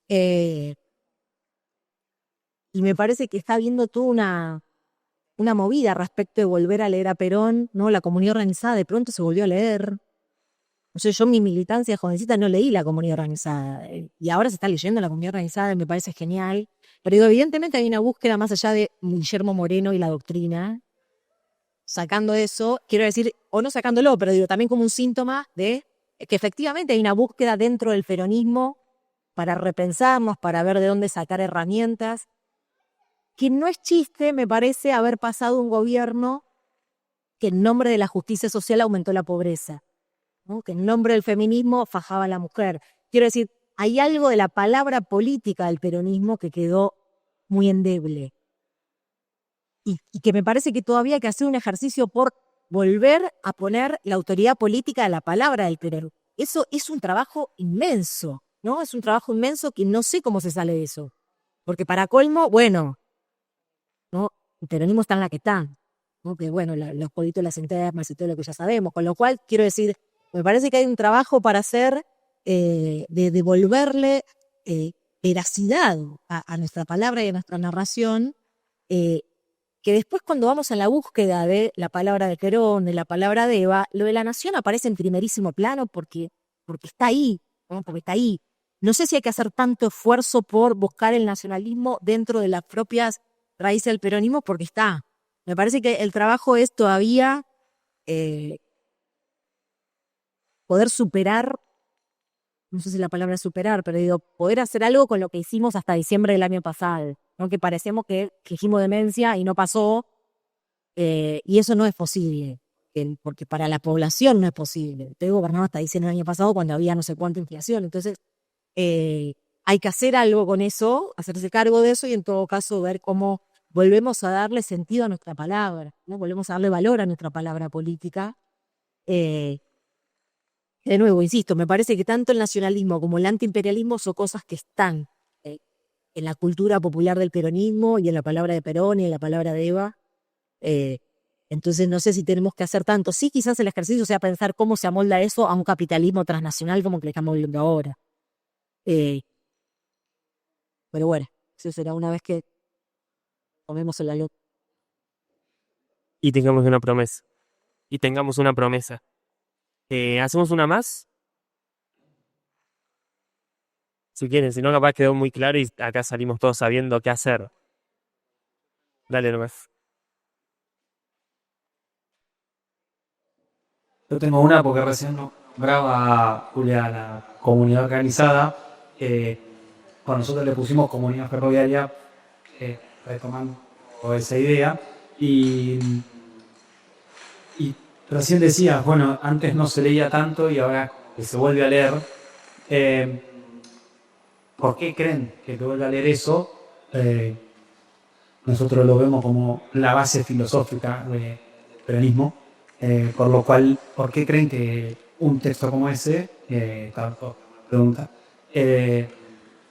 Speaker 2: Y me parece que está habiendo toda una movida respecto de volver a leer a Perón, ¿no? La comunidad organizada de pronto se volvió a leer. O sea, yo en mi militancia jovencita no leí la comunidad organizada. Y ahora se está leyendo la comunidad organizada y me parece genial. Pero digo, evidentemente hay una búsqueda más allá de Guillermo Moreno y la doctrina. Sacando eso, quiero decir, o no sacándolo, pero digo, también como un síntoma de que efectivamente hay una búsqueda dentro del peronismo para repensarnos, para ver de dónde sacar herramientas. Que no es chiste, me parece, haber pasado un gobierno que en nombre de la justicia social aumentó la pobreza, ¿no? Que en nombre del feminismo fajaba a la mujer. Quiero decir, hay algo de la palabra política del peronismo que quedó muy endeble. Y que me parece que todavía hay que hacer un ejercicio por volver a poner la autoridad política de la palabra del peronismo. Eso es un trabajo inmenso, ¿no? Es un trabajo inmenso que no sé cómo se sale de eso. Porque para colmo, bueno, ¿no? El peronismo está en la que está, ¿no? Que bueno, los políticos, las internas y todo lo que ya sabemos. Con lo cual, quiero decir, me parece que hay un trabajo para hacer de devolverle veracidad a nuestra palabra y a nuestra narración, que después cuando vamos a la búsqueda de la palabra de Perón, de la palabra de Eva, lo de la nación aparece en primerísimo plano porque está ahí, ¿no? Porque está ahí. No sé si hay que hacer tanto esfuerzo por buscar el nacionalismo dentro de las propias raíces del peronismo, porque está. Me parece que el trabajo es todavía poder superar, no sé si la palabra es superar, pero digo, poder hacer algo con lo que hicimos hasta diciembre del año pasado, ¿no? Que parecemos que dijimos demencia y no pasó, y eso no es posible, porque para la población no es posible. Estoy gobernado hasta diciembre del año pasado cuando había no sé cuánta inflación, entonces hay que hacer algo con eso, hacerse cargo de eso y en todo caso ver cómo volvemos a darle sentido a nuestra palabra, ¿no? Volvemos a darle valor a nuestra palabra política. De nuevo, insisto, me parece que tanto el nacionalismo como el antiimperialismo son cosas que están en la cultura popular del peronismo y en la palabra de Perón y en la palabra de Eva. Entonces no sé si tenemos que hacer tanto. Sí, quizás el ejercicio sea pensar cómo se amolda eso a un capitalismo transnacional como que le estamos viendo ahora. Pero bueno, eso será una vez que tomemos el avión.
Speaker 1: Y tengamos una promesa. ¿Hacemos una más? Si quieren, si no, capaz quedó muy claro y acá salimos todos sabiendo qué hacer. Dale nomás.
Speaker 5: Yo tengo una porque recién nombraba Julia la comunidad organizada. Cuando nosotros le pusimos comunidad ferroviaria, retomando esa idea, Y, y recién decías, bueno, antes no se leía tanto y ahora que se vuelve a leer. ¿Por qué creen que se vuelve a leer eso? Nosotros lo vemos como la base filosófica del peronismo, por lo cual, ¿por qué creen que un texto como ese, pregunta,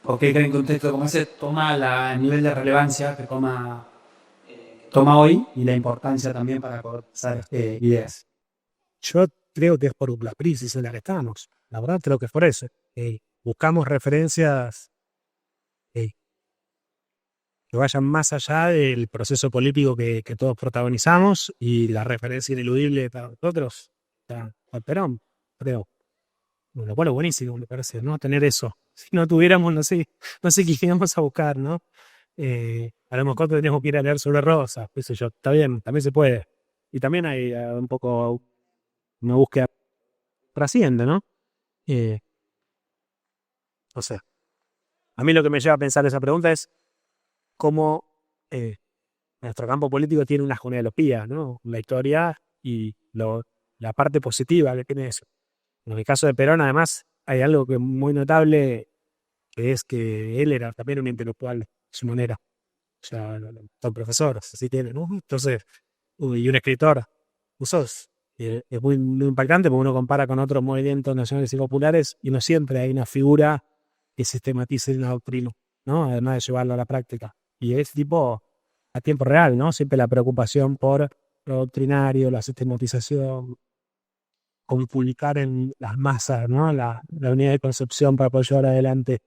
Speaker 5: ¿por qué creen que un texto como ese toma el nivel de relevancia que toma hoy y la importancia también para poder pasar ideas?
Speaker 3: Yo creo que es por la crisis en la que estamos. La verdad creo que es por eso. Buscamos referencias que vayan más allá del proceso político que todos protagonizamos, y la referencia ineludible para nosotros está al Perón, creo. Lo cual es buenísimo, me parece, ¿no? Tener eso. Si no tuviéramos, no sé qué íbamos a buscar, ¿no? A lo mejor tenemos que ir a leer sobre Rosa, qué sé yo. Está bien, también se puede. Y también hay un poco una búsqueda trasciende, ¿no? O sea, a mí lo que me lleva a pensar esa pregunta es cómo nuestro campo político tiene una genealogía, ¿no? La historia y la parte positiva que tiene eso. En el caso de Perón, además, hay algo que es muy notable, que es que él era también un intelectual de su manera. O sea, son profesores, así tienen, ¿no? Entonces, y un escritor, usos. Es muy, muy impactante porque uno compara con otros movimientos nacionales y populares y no siempre hay una figura que sistematice una doctrina, ¿no? Además de llevarlo a la práctica. Y es tipo a tiempo real, ¿no? Siempre la preocupación por lo doctrinario, la sistematización, con publicar en las masas, ¿no? La unidad de concepción para poder llevar adelante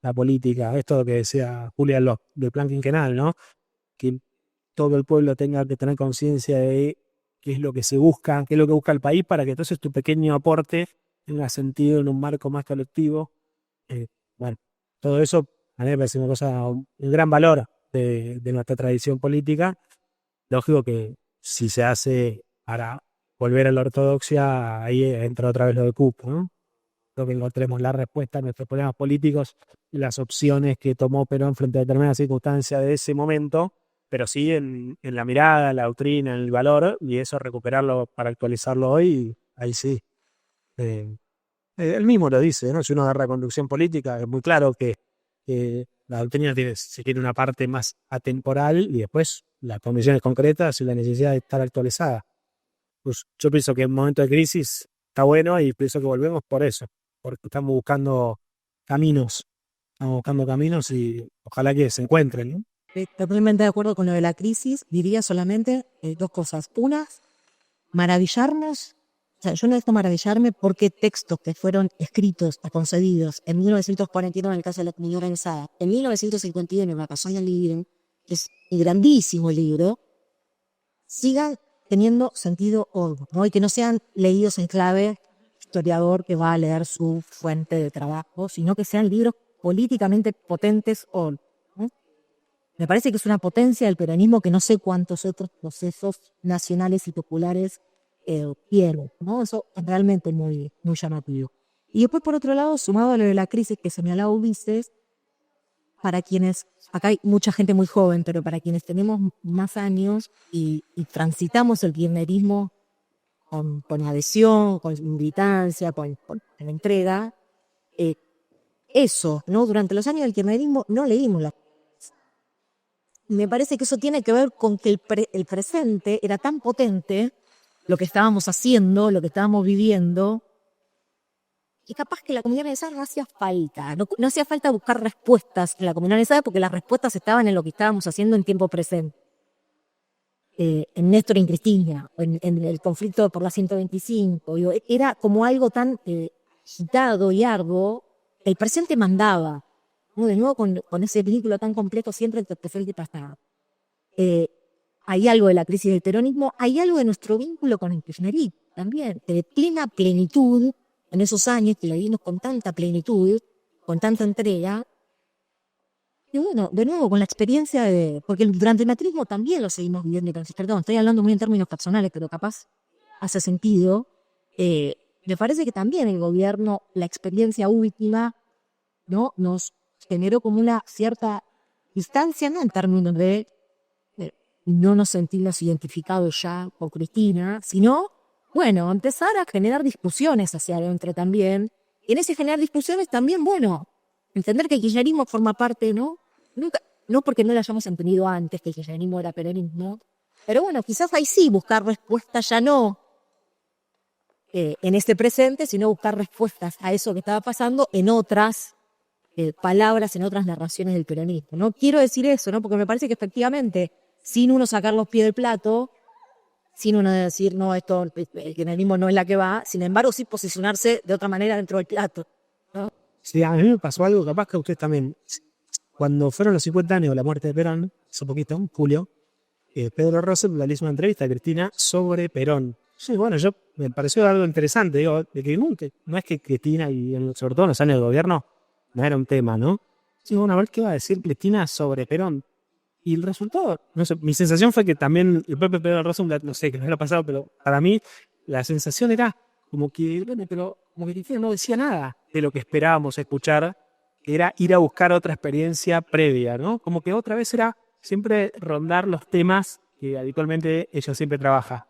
Speaker 3: la política. Esto que decía Julia Locke, del plan quinquenal, ¿no? Que todo el pueblo tenga que tener conciencia de qué es lo que se busca, qué es lo que busca el país, para que entonces tu pequeño aporte tenga sentido en un marco más colectivo. Bueno, todo eso a mí me parece una cosa, un gran valor de nuestra tradición política. Lógico que si se hace para volver a la ortodoxia, ahí entra otra vez lo de cupo, ¿no? Creo que encontremos la respuesta a nuestros problemas políticos y las opciones que tomó Perón frente a determinadas circunstancias de ese momento, pero sí en la mirada, en la doctrina, en el valor, y eso recuperarlo para actualizarlo hoy, ahí sí. Él mismo lo dice, ¿no? Si uno agarra conducción política, es muy claro que la doctrina se tiene una parte más atemporal y después las condiciones concretas y la necesidad de estar actualizada. Pues yo pienso que en momento de crisis está bueno y pienso que volvemos por eso, porque estamos buscando caminos y ojalá que se encuentren, ¿no?
Speaker 2: Totalmente de acuerdo con lo de la crisis. Diría solamente dos cosas. Una, maravillarnos. O sea, yo necesito maravillarme porque textos que fueron escritos o concedidos en 1941 en el caso de la comunidad organizada, en 1951 en la Vacaciones Libre, que es un grandísimo libro, sigan teniendo sentido hoy, ¿no? Y que no sean leídos en clave historiador que va a leer su fuente de trabajo, sino que sean libros políticamente potentes hoy, ¿no? Me parece que es una potencia del peronismo que no sé cuántos otros procesos nacionales y populares tienen, ¿no? Eso es realmente muy, muy llamativo. Y después, por otro lado, sumado a lo de la crisis que señalaba Ulises, para quienes, acá hay mucha gente muy joven, pero para quienes tenemos más años y transitamos el kirchnerismo con adhesión, con militancia, con entrega, eso, ¿no? Durante los años del kirchnerismo no leímos la. Me parece que eso tiene que ver con que el presente era tan potente, lo que estábamos haciendo, lo que estábamos viviendo, y capaz que la comunidad organizada no hacía falta, no hacía falta buscar respuestas en la comunidad organizada porque las respuestas estaban en lo que estábamos haciendo en tiempo presente. En Néstor y en Cristina, en el conflicto por la 125, digo, era como algo tan agitado y arduo, el presente mandaba, ¿no? De nuevo con ese vínculo tan complejo siempre entre presente y pasado. Hay algo de la crisis del peronismo, hay algo de nuestro vínculo con el kirchnerismo también, de plena plenitud, en esos años que lo vimos con tanta plenitud, con tanta entrega. Y bueno, de nuevo, con la experiencia porque durante el macrismo también lo seguimos viviendo, perdón, estoy hablando muy en términos personales, pero capaz hace sentido. Me parece que también el gobierno, la experiencia última, ¿no? Nos generó como una cierta distancia, ¿no? En términos de no nos sentimos identificados ya con Cristina, sino, bueno, empezar a generar discusiones hacia adentro también. Y en ese generar discusiones también, bueno, entender que el kirchnerismo forma parte, ¿no? No porque no lo hayamos entendido antes, que el kirchnerismo era peronismo, pero bueno, quizás ahí sí buscar respuestas ya no en este presente, sino buscar respuestas a eso que estaba pasando en otras palabras, en otras narraciones del peronismo. No quiero decir eso, ¿no? Porque me parece que efectivamente, sin uno sacar los pies del plato, sin uno decir, no, esto, el kirchnerismo no es la que va, sin embargo, sí posicionarse de otra manera dentro del plato, ¿no?
Speaker 3: Sí, a mí me pasó algo, capaz que a usted también. Cuando fueron los 50 años de la muerte de Perón, hace poquito, en julio, Pedro Roosevelt le hizo una entrevista a Cristina sobre Perón. Sí, bueno, me pareció algo interesante, digo, de que no es que Cristina, y sobre todo en los años de gobierno, no era un tema, ¿no? Sí, bueno, a ver qué va a decir Cristina sobre Perón. Y el resultado, no sé, mi sensación fue que también el propio Pedro Roosevelt, no sé, que no era pasado, pero para mí la sensación era como que, bueno, pero como que Cristina no decía nada de lo que esperábamos escuchar, que era ir a buscar otra experiencia previa, ¿no? Como que otra vez era siempre rondar los temas que habitualmente ella siempre trabaja.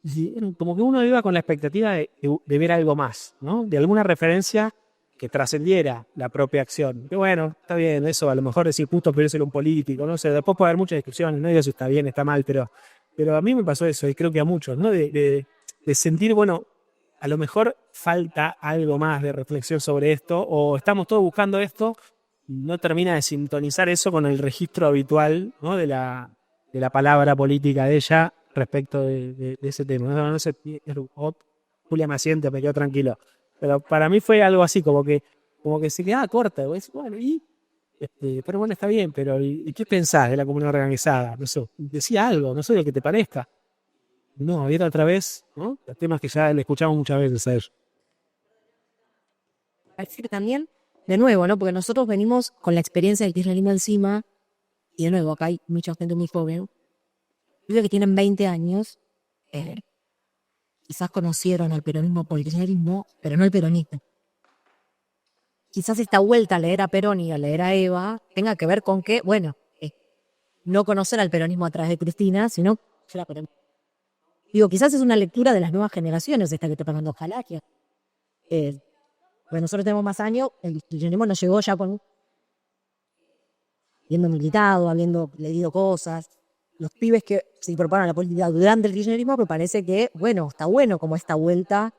Speaker 3: Y como que uno iba con la expectativa de ver algo más, ¿no? De alguna referencia que trascendiera la propia acción. Que bueno, está bien, eso a lo mejor es injusto, pero ser un político, no sé, después puede haber muchas discusiones, no digo si está bien, está mal, pero a mí me pasó eso, y creo que a muchos, ¿no? De sentir, bueno, a lo mejor falta algo más de reflexión sobre esto, o estamos todos buscando esto, no termina de sintonizar eso con el registro habitual, ¿no? de la palabra política de ella respecto de ese tema. No sé, Julia me asiente, me quedo tranquilo. Pero para mí fue algo así, como que se quedaba corta. Bueno, pero bueno, está bien, pero ¿y qué pensás de la comunidad organizada? No sé, decía algo, no sé, lo que te parezca. No, era otra vez, ¿no? Los temas que ya le escuchamos muchas veces a ellos.
Speaker 2: Parece que también, de nuevo, ¿no? Porque nosotros venimos con la experiencia del kirchnerismo encima, y de nuevo, acá hay mucha gente muy joven, yo que tienen 20 años, quizás conocieron al peronismo por el kirchnerismo, pero no el peronismo. Quizás esta vuelta a leer a Perón y a leer a Eva tenga que ver con que, bueno, no conocer al peronismo a través de Cristina, sino ser a Perón. Digo, quizás es una lectura de las nuevas generaciones esta que está pasando, ojalá que. Bueno, nosotros tenemos más años, el kirchnerismo nos llegó ya con habiendo militado, habiendo leído cosas. Los pibes que se incorporan a la política durante el kirchnerismo, me parece que, bueno, está bueno como esta vuelta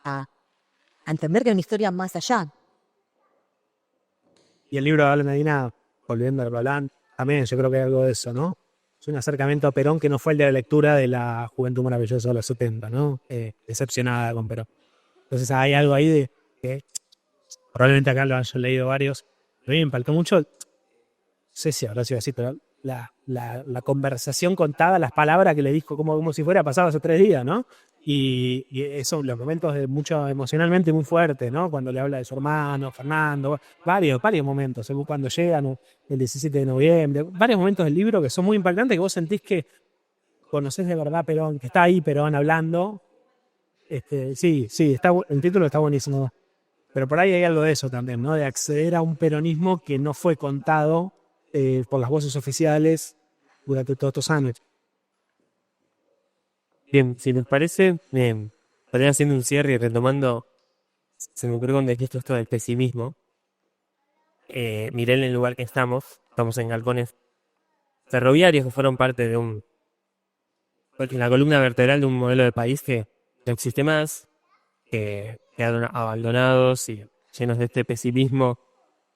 Speaker 2: a entender que hay una historia más allá.
Speaker 3: Y el libro de Pablo Medina, volviendo a Roland, también yo creo que hay algo de eso, ¿no? Es un acercamiento a Perón que no fue el de la lectura de la Juventud Maravillosa de los 70, ¿no? Decepcionada con Perón. Entonces hay algo ahí de que probablemente acá lo hayan leído varios. A mí me impactó mucho, no sé si habrá sido así, pero la conversación contada, las palabras que le dijo como si fuera pasado hace 3 días, ¿no? Y esos los momentos de mucho emocionalmente muy fuertes, ¿no? Cuando le habla de su hermano, Fernando, varios momentos, según cuando llegan el 17 de noviembre, varios momentos del libro que son muy impactantes, que vos sentís que conocés de verdad Perón, que está ahí Perón hablando. Sí, el título está buenísimo. Pero por ahí hay algo de eso también, ¿no? De acceder a un peronismo que no fue contado por las voces oficiales durante todos estos años.
Speaker 1: Bien, si les parece, estaría haciendo un cierre y retomando, se me ocurrió cuando dijiste esto del pesimismo. Miré en el lugar que estamos en galpones ferroviarios que fueron parte de la columna vertebral de un modelo de país que no existe más, que quedaron abandonados y llenos de este pesimismo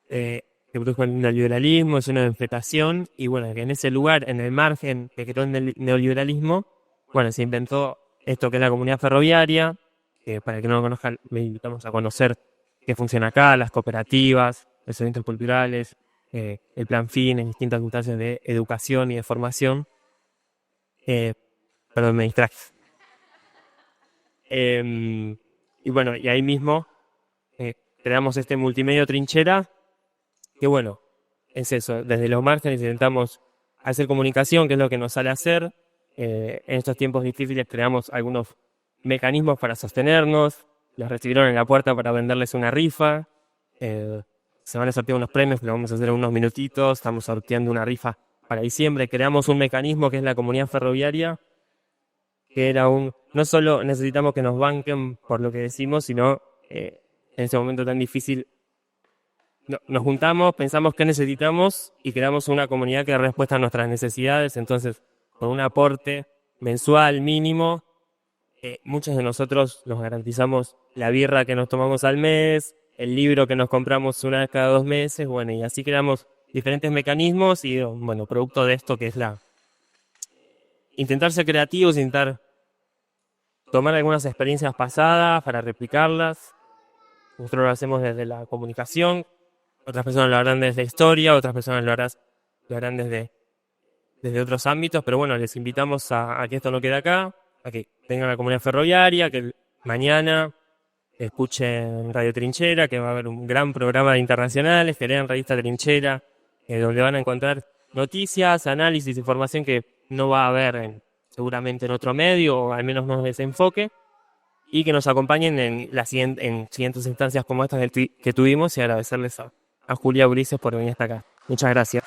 Speaker 1: que produjo el neoliberalismo, lleno de infestación, y bueno, que en ese lugar, en el margen que quedó en el neoliberalismo, bueno, se inventó esto que es la comunidad ferroviaria, que para el que no lo conozca, le invitamos a conocer qué funciona acá, las cooperativas, los eventos culturales, el plan FIN en distintas instancias de educación y de formación. Perdón, me distraje. Y bueno, y ahí mismo creamos este multimedio trinchera, que bueno, es eso, desde los márgenes intentamos hacer comunicación, que es lo que nos sale a hacer. En estos tiempos difíciles creamos algunos mecanismos para sostenernos, los recibieron en la puerta para venderles una rifa, se van a sortear unos premios que lo vamos a hacer en unos minutitos, estamos sorteando una rifa para diciembre creamos un mecanismo que es la comunidad ferroviaria, que era no solo necesitamos que nos banquen por lo que decimos, sino en ese momento tan difícil nos juntamos, pensamos qué necesitamos y creamos una comunidad que dé respuesta a nuestras necesidades. Entonces, con un aporte mensual mínimo, muchos de nosotros nos garantizamos la birra que nos tomamos al mes, el libro que nos compramos una vez cada 2 meses, bueno, y así creamos diferentes mecanismos y, bueno, producto de esto que es intentar ser creativos, intentar tomar algunas experiencias pasadas para replicarlas. Nosotros lo hacemos desde la comunicación, otras personas lo harán desde la historia, otras personas lo harán desde otros ámbitos, pero bueno, les invitamos a que esto no quede acá, a que tengan la comunidad ferroviaria, que mañana escuchen Radio Trinchera, que va a haber un gran programa de internacionales, que lean Revista Trinchera, donde van a encontrar noticias, análisis, información que no va a haber seguramente en otro medio, o al menos no de ese enfoque, y que nos acompañen en siguientes instancias como estas que tuvimos, y agradecerles a Julia Ulises por venir hasta acá. Muchas gracias.